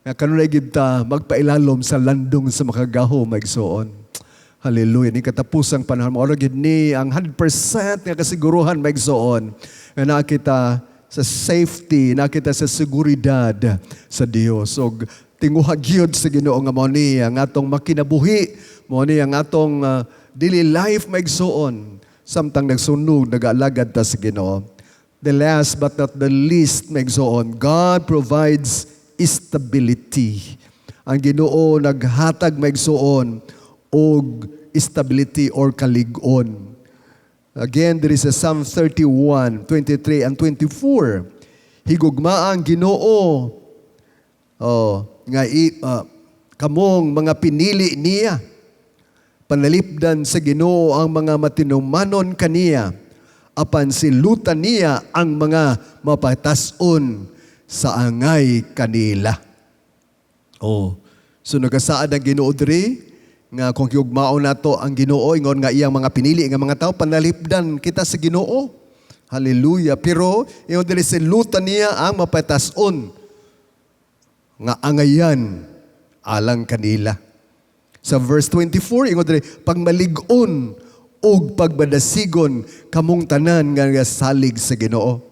nga kanunay gid ta magpailalom sa landong sa makagaho megsoon. Hallelujah. Ni katapusang panahon mo gid ni ang 100% nga kasiguruhan megsoon nga nakita sa safety, nakita sa seguridad sa Dios. So tinguha gyud sa Ginoo nga mao ni ang atong makinabuhi, mao ni ang atong daily life maigsuon samtang nagsunog nagaalagad ta sa Ginoo. The last but not the least maigsuon, God provides stability. Ang Ginoo naghatag maigsuon og stability or kalig-on. Again, there is a Psalm 31, 23 and 24. Higugma ang Ginoo kamong mga pinili niya. Panalipdan sa Ginoo ang mga matinumanon kaniya. Apan silutan niya ang mga mapatason sa angay kanila. So nagasaad ang Ginoo diri nga kung higugmaon nato ang Ginoo ingon nga iyang mga pinili nga mga tao panalipdan kita sa Ginoo. Hallelujah. Pero ingon diri silutan niya ang mapatason nga angayan alang kanila. Sa verse 24, ingon diri, pagmalig-on og pagbadasigon kamong tanan nga salig sa Ginoo.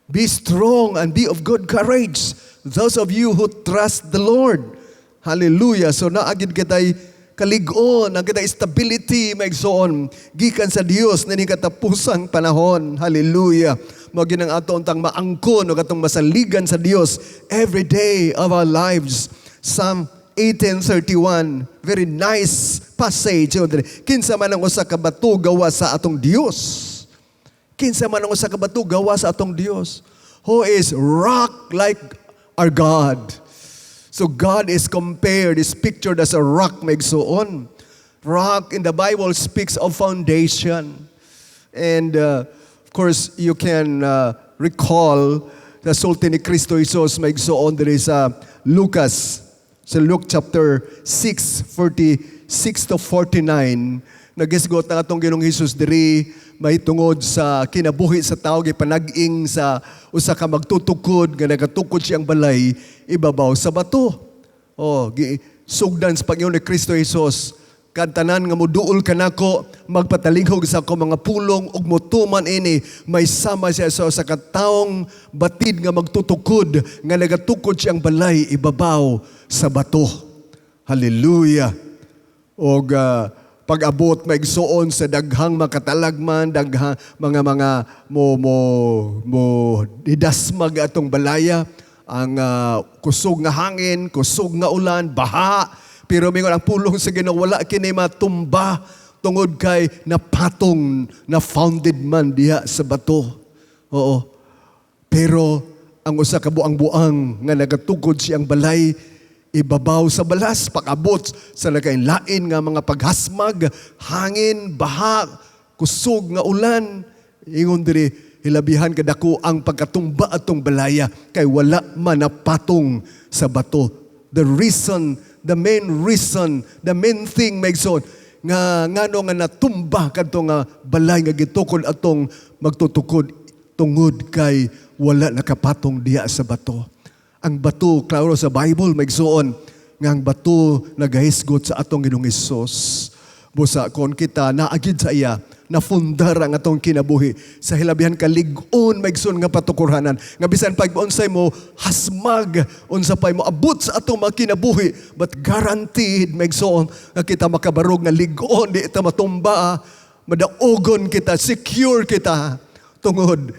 Be strong and be of good courage, those of you who trust the Lord. Hallelujah. So naagid kitay kalig-on, ang kitay stability maigsoon gikan sa Dios na ni katapusang panahon. Hallelujah. Mao ginang aton tang maangkon o katong masaligan sa Dios every day of our lives. Psalm 18:31, very nice passage. Kinsa man ang usa ka bato gawa sa atong Dios. Kinsa man ang usa ka bato gawa sa atong Dios. Who is rock like our God. So God is compared, is pictured as a rock maigsuon. Rock in the Bible speaks of foundation. And of course, you can recall sa sulti ni Kristo Jesus maigsuon diri sa Luke chapter 6, 46 to 49. Nagisgot na atong Ginoong Hesus diri may tungod sa kinabuhi sa tao gipanag-ing sa usa ka magtutukod nga nagatukod siyang balay ibabaw sa bato. Sugdan sa Panginoon ni Kristo Jesus, kantanan nga moduol kanako, magpatalinghog sa ako mga pulong ug motuman ini, may sama siya sa kataong batid nga magtutukod nga nagatukod siyang balay ibabaw sa bato. Hallelujah. Og pag-abot maigsuon sa daghang makatalagman, daghang mga mo didasmag atong balaya, ang kusog nga hangin, kusog nga ulan, baha. Pero mingon ang pulong sa Ginoo wala kini matumba tungod kay napatong na founded man diha sa bato. Oo. Pero ang usa ka buang-buang nga nagatugod siyang balay ibabaw sa balas, pakabot sa nakainlain nga mga paghasmag, hangin, baha, kusog nga ulan. Ingon diri, hilabihan kadako ang pagkatumba atong balaya kay wala man napatong sa bato. The main thing maigsoon nga ngano nga natumba kadto nga balay nga gitukod atong magtutukod tungod kay wala nakapatong diha sa bato. Ang bato, klaro sa Bible, maigsuon nga ang bato nagahisgot sa atong Ginoong Hesus. Busa kon kita naagid sa iya, nafundar ang atong kinabuhi sa hilabihan kalig-on maigsuon nga patukurhanan. Nga bisan pag unsay mo hasmag, unsa pay mo abot sa atong mga kinabuhi, but guaranteed maigsuon nga kita makabarog nga lig-on, di ita matumba, madaogon kita, secure kita tungod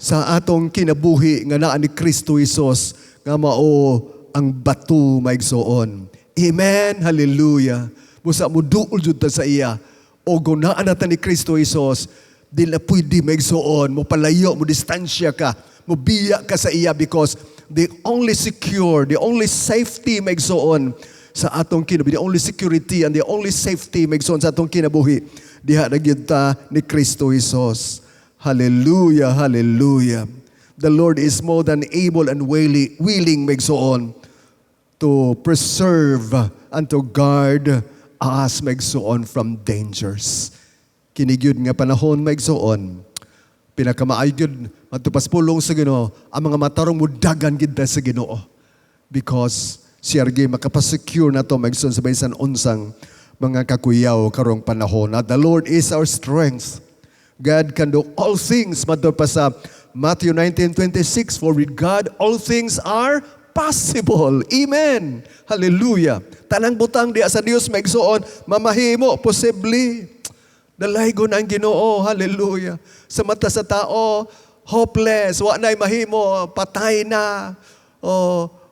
sa atong kinabuhi nga naa ni Kristo Jesus nga mao ang bato maigsuon. Amen. Hallelujah. Busa mo duol jud ta sa iya. O gunaan nata ni Kristo Jesus, di na pwede maigsuon, mo palayo, mo distansya ka, mo biya ka sa iya because the only secure, the only safety maigsuon sa atong kinabuhi, the only security and the only safety maigsuon sa atong kinabuhi, diha na gyud ta ni Kristo Jesus. Hallelujah, hallelujah. The Lord is more than able and willing maigsuon to preserve and to guard us maigsuon from dangers. Kinigyud nga panahon maigsuon, pinakamaayo gyud matupas pulong sa Ginoo, ang mga matarong mudagan gid sa Ginoo because siya gyud makapasecure nato maigsuon sa bisan unsang mga kakuyaw karong panahon. The Lord is our strength. God can do all things. Madto pa sa Matthew 19:26, for with God all things are possible. Amen. Hallelujah. Tanang butang diya sa Dios maigsuon, mamahimo, posible. Dalaygon ang Ginoo. Hallelujah. Sa mata sa tao, hopeless, wa na'y mahimo, patay na.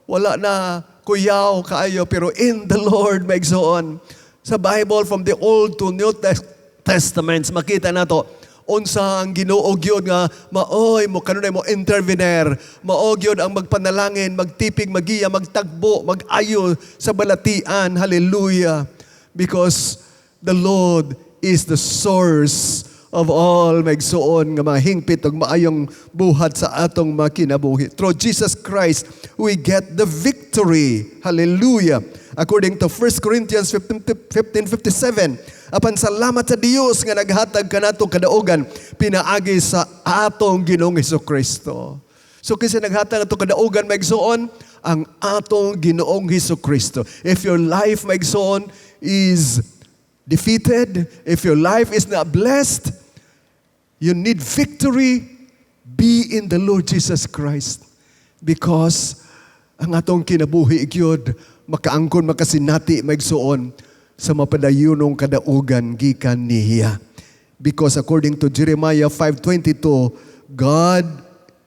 Wala na kuyaw kaayo, pero in the Lord maigsuon. Sa Bible from the Old to New Testaments makita nato unsa ang Ginoo gyud nga maoy mo kanunay mo intervener, mao gyud ang magpanalangin, magtipig, magiya, magtagbo, magayo sa balatian. Hallelujah. Because the Lord is the source of all maigsuon nga mga hingpit ug maayong buhat sa atong mga kinabuhi. Through Jesus Christ, we get the victory. Hallelujah. According to 1 Corinthians 15:57, apan salamat sa Dios nga naghatag kanato kadaugan pinaagi sa atong Ginoong Hesukristo. So kasi naghatag nato kadaugan maigsuon ang atong Ginoong Hesukristo. If your life maigsuon is defeated, if your life is not blessed, you need victory, be in the Lord Jesus Christ. Because ang atong kinabuhi gyud makaangkon makasinati maigsuon sa mapadayunong kadaugan gikan niya. Because according to Jeremiah 5:22, God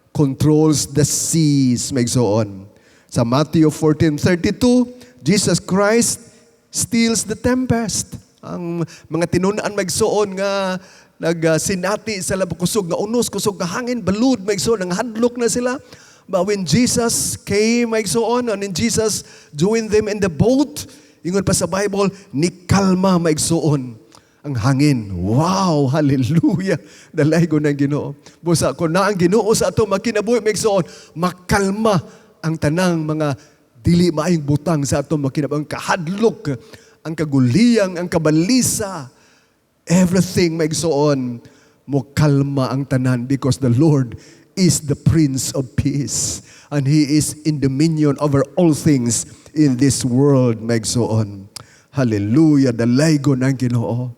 controls the seas maigsuon. Sa Matthew 14:32, Jesus Christ stills the tempest. Ang mga tinunan maigsuon nga nagsinati sa kusog nga unos, kusog nga hangin, balud maigsuon, ang hadlok na sila. But when Jesus came, maigsuon, and when Jesus joined them in the boat, ingon pa sa Bible, ni kalma maigsuon ang hangin. Wow, hallelujah. Dalay ko ng Ginoo. Busa ko na ang Ginoo sa ato makinabuhi maigsoon, makalma ang tanang mga dili maayong butang sa ato makinabuhi, ang kahadlok, ang kaguliyang, ang kabalisa, everything maigsoon, mo kalma ang tanan because the Lord is the Prince of Peace and He is in dominion over all things in this world maigsoon. Hallelujah, dalay ko ng Ginoo.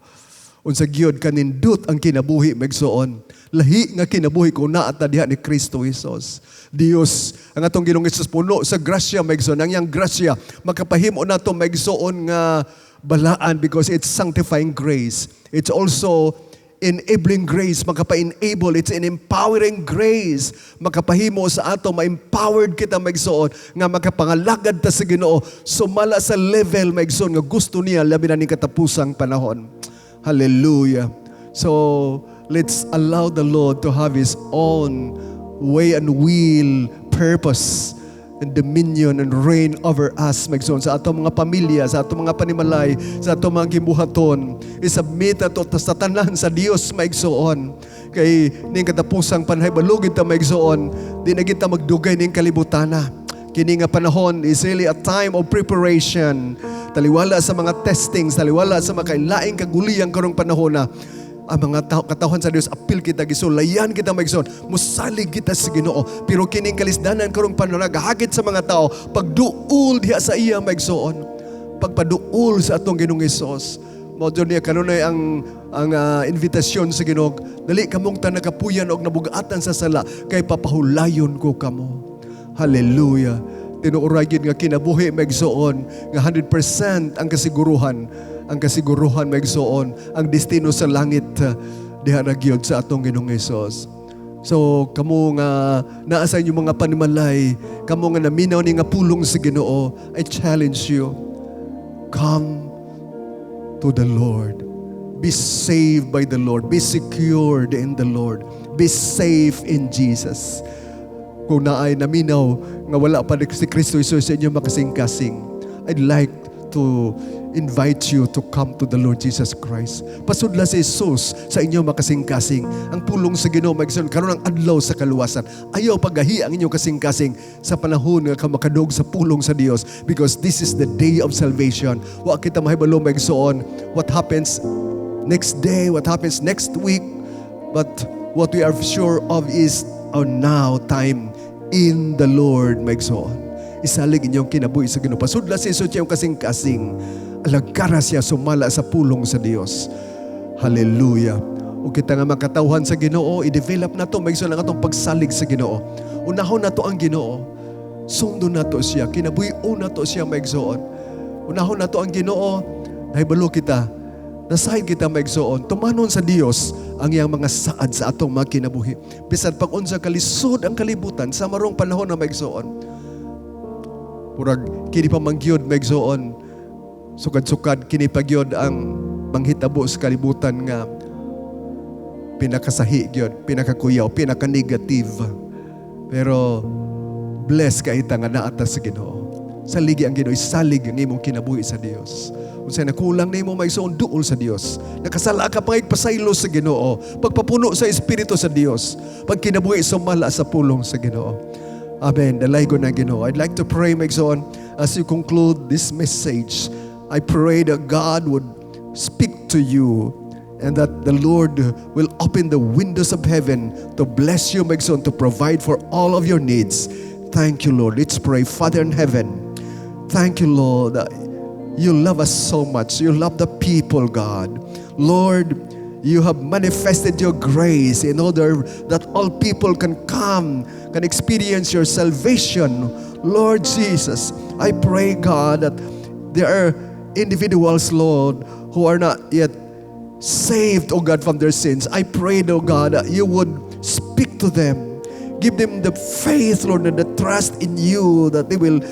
Unsa gyud kanindot ang kinabuhi maigsoon. Lahi nga kinabuhi ko na at diha ni Kristo Jesus. Dios ang atong Ginoong Hesus puno sa grasya maigsoon. Ang yang grasya makapahimo nato maigsoon nga balaan because it's sanctifying grace. It's also enabling grace, makapa-enable, it's an empowering grace. Makapahimo sa ato, ma-empowered kita maigsoon, nga makapangalagad ta sa Ginoo, sumala sa level maigsoon nga gusto niya labi na ning katapusang panahon. Hallelujah. So, let's allow the Lord to have His own way and will, purpose, and dominion and reign over us, maigsoon, sa atong mga pamilya, sa atong mga panimalay, sa atong mga gibuhaton. Isubmit ato sa tanan sa Dios, maigsoon. Kay ning katapusang panahon, balugid ta maigsoon, di na kita magdugay ning kalibutana. Kini nga panahon is really a time of preparation. Taliwala sa mga testings, taliwala sa mga kailaing kaguliyang karong panahon na ang mga katawhan sa Dios apil kita gisulayan kita maigsoon, musalig kita sa Ginoo. Pero kining kalisdanan karong panahon nagahagit sa mga tao pagduol diha sa iya maigsoon, pagpaduol sa atong Ginoong Hesus. Mao niya kanunay ang invitasyon sa Ginoo, dali kamong tanagapuyan og nabugatan sa sala kay papahulayon ko kamo. Hallelujah. Tinuoray gyud nga kinabuhi maigsoon nga 100% ang kasiguruhan maigsoon, ang destino sa langit diha na gyud sa atong Ginoong Hesus. So kamo nga naa sa inyong mga panimalay, kamo nga naminaw ni nga pulong sa Ginoo, I challenge you, come to the Lord. Be saved by the Lord. Be secured in the Lord. Be safe in Jesus. Kung naay naminaw nga wala pa si Kristo Jesus sa inyo makasing-kasing, I'd like to invite you to come to the Lord Jesus Christ. Pasudla si Jesus sa inyo makasing-kasing. Ang pulong sa Ginoo maigsoon karon ang adlaw sa kaluwasan. Ayaw pagahi ang inyong kasing-kasing sa panahon nga kamakadog sa pulong sa Dios, because this is the day of salvation. Wa kita mahibalo maigsoon what happens next day, what happens next week, but what we are sure of is our now time in the Lord maigsoon. Isalig inyong kinabuhi sa Ginoo. Pasudla si Jesus yung kasing-kasing. Alagkara siya sumala sa pulong sa Dios. Hallelujah. O kita nga makatawhan sa Ginoo, i-develop na to maigsoon ang atong pagsalig sa Ginoo. Unahon na to ang Ginoo. Sundo na to siya. Kinabuhi na to siya maigsoon. Unahon na to ang Ginoo. Nahibalo kita. Nasahin kita maigsoon. Tumanon sa Dios ang iyang mga saad sa atong mga kinabuhi. Bisan pag unsa kalisod ang kalibutan sa marong panahon na maigsoon. Murag kini pa mangyod maigsoon, sukad-sukad kini pagyod ang manghitabo sa kalibutan nga pinakasahi gyud, pinakakuyaw, pinaka-negative. Pero bless ka ita nga naata sa Ginoo. Saligi ang Ginoo, isalig ang imong kinabuhi sa Dios. Unsay nakulang nimo maigsoon, duol sa Dios. Nakasala ka pangig pasaylo sa Ginoo, pagpapuno sa Espiritu sa Dios, pag kinabuhi sumala sa pulong sa Ginoo. Amen. Dalay ko na Ginoo. I'd like to pray, maigsoon, as you conclude this message. I pray that God would speak to you and that the Lord will open the windows of heaven to bless you, maigsoon, to provide for all of your needs. Thank you, Lord. Let's pray. Father in heaven, thank you, Lord, that you love us so much. You love the people, God. Lord, you have manifested your grace in order that all people can come, can experience your salvation. Lord Jesus, I pray, God, that there are individuals, Lord, who are not yet saved, oh God, from their sins. I pray, oh God, that you would speak to them. Give them the faith, Lord, and the trust in you, that they will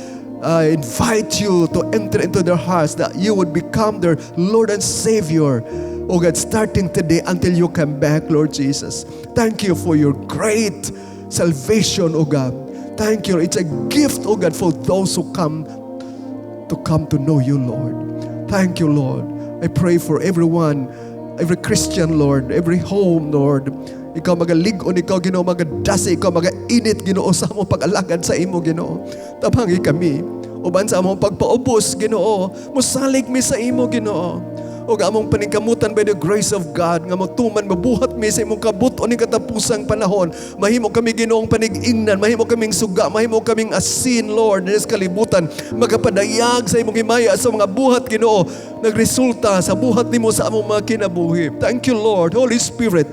invite you to enter into their hearts, that you would become their Lord and Savior. Oh God, starting today until you come back, Lord Jesus. Thank you for your great salvation, oh God. Thank you. It's a gift, oh God, for those who come to know you, Lord. Thank you, Lord. I pray for everyone every Christian, Lord, every home, Lord. Ikaw magalig-on, ikaw Ginoo magadasi, ikaw magainit Ginoo sa among pag-alagad sa imo Ginoo. Tabangi kami uban sa among pagpaubos Ginoo. Musalig mi sa imo Ginoo. O among paningkamutan by the grace of God nga matuman mabuhat mi sa imong kabuton ni katapusang panahon. Mahimo kami Ginoong panig-ingnan, mahimo kaming suga, mahimo kaming asin Lord sa kalibutan, magapadayag sa imong himaya sa mga buhat Ginoo nagresulta sa buhat nimo sa among mga kinabuhi. Thank you Lord. Holy Spirit,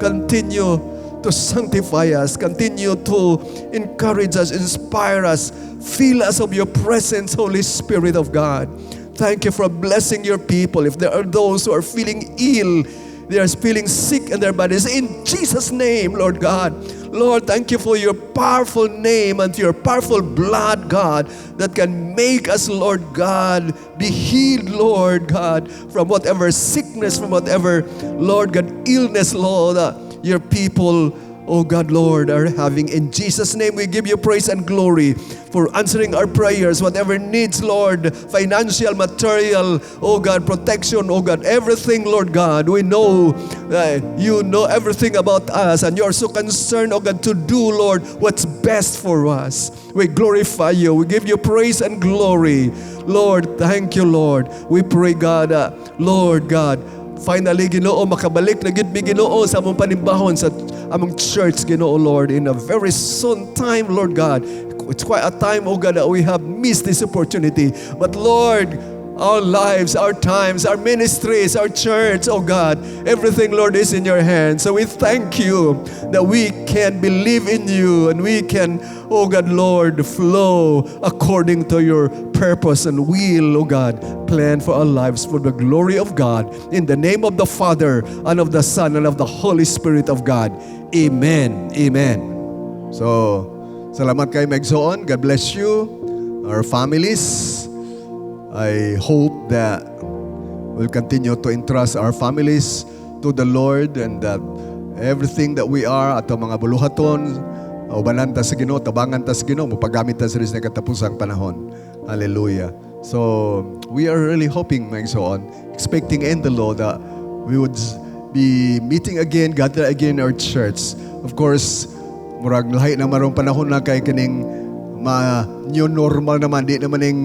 continue to sanctify us, continue to encourage us, inspire us, fill us of your presence, Holy Spirit of God. Thank you for blessing your people. If there are those who are feeling ill, they are feeling sick in their bodies, in Jesus' name, Lord God. Lord, thank you for your powerful name and your powerful blood, God, that can make us, Lord God, be healed, Lord God, from whatever sickness, from whatever, Lord God, illness, Lord, your people, oh God, Lord, are having. In Jesus' name, we give you praise and glory for answering our prayers, whatever needs, Lord, financial, material, oh God, protection, oh God, everything, Lord God. We know you know everything about us, and you're so concerned, oh God, to do, Lord, what's best for us. We glorify you. We give you praise and glory. Lord, thank you, Lord. We pray, God, Lord God, finally, Ginoo, makabalik na gid mi Ginoo sa among panimbahon sa among church, Ginoo, Lord, in a very soon time, Lord God. It's quite a time, oh God, that we have missed this opportunity. But Lord, our lives, our times, our ministries, our church, oh God, everything, Lord, is in your hands. So we thank you that we can believe in you and we can, oh God, Lord, flow according to your purpose and will, oh God, plan for our lives for the glory of God. In the name of the Father and of the Son and of the Holy Spirit of God. Amen. Amen. So, salamat kay Megsoon. God bless you, our families. I hope that we'll continue to entrust our families to the Lord, and that everything that we are at mga buluhaton, ubanan ta sa Ginoo, tabangan ta sa Ginoo, mapagamit ta sa ris na katapusang panahon. Hallelujah. So, we are really hoping, Megsoon, expecting in the Lord that we would be meeting again, gather again in our church. Of course, murag lahi na marong panahon na kay kining new normal naman, di naman yung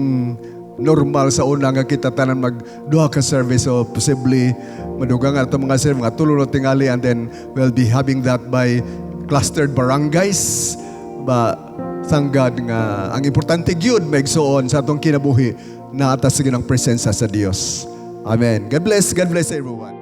normal sa una nga kita tanan magduha ka service, so possibly madugang ato mga service mga tulo tingali, and then we'll be having that by clustered barangays. But thank God nga ang importante gyud maigsuon sa atong kinabuhi na atas sige ng presensya sa Dios. Amen. God bless everyone.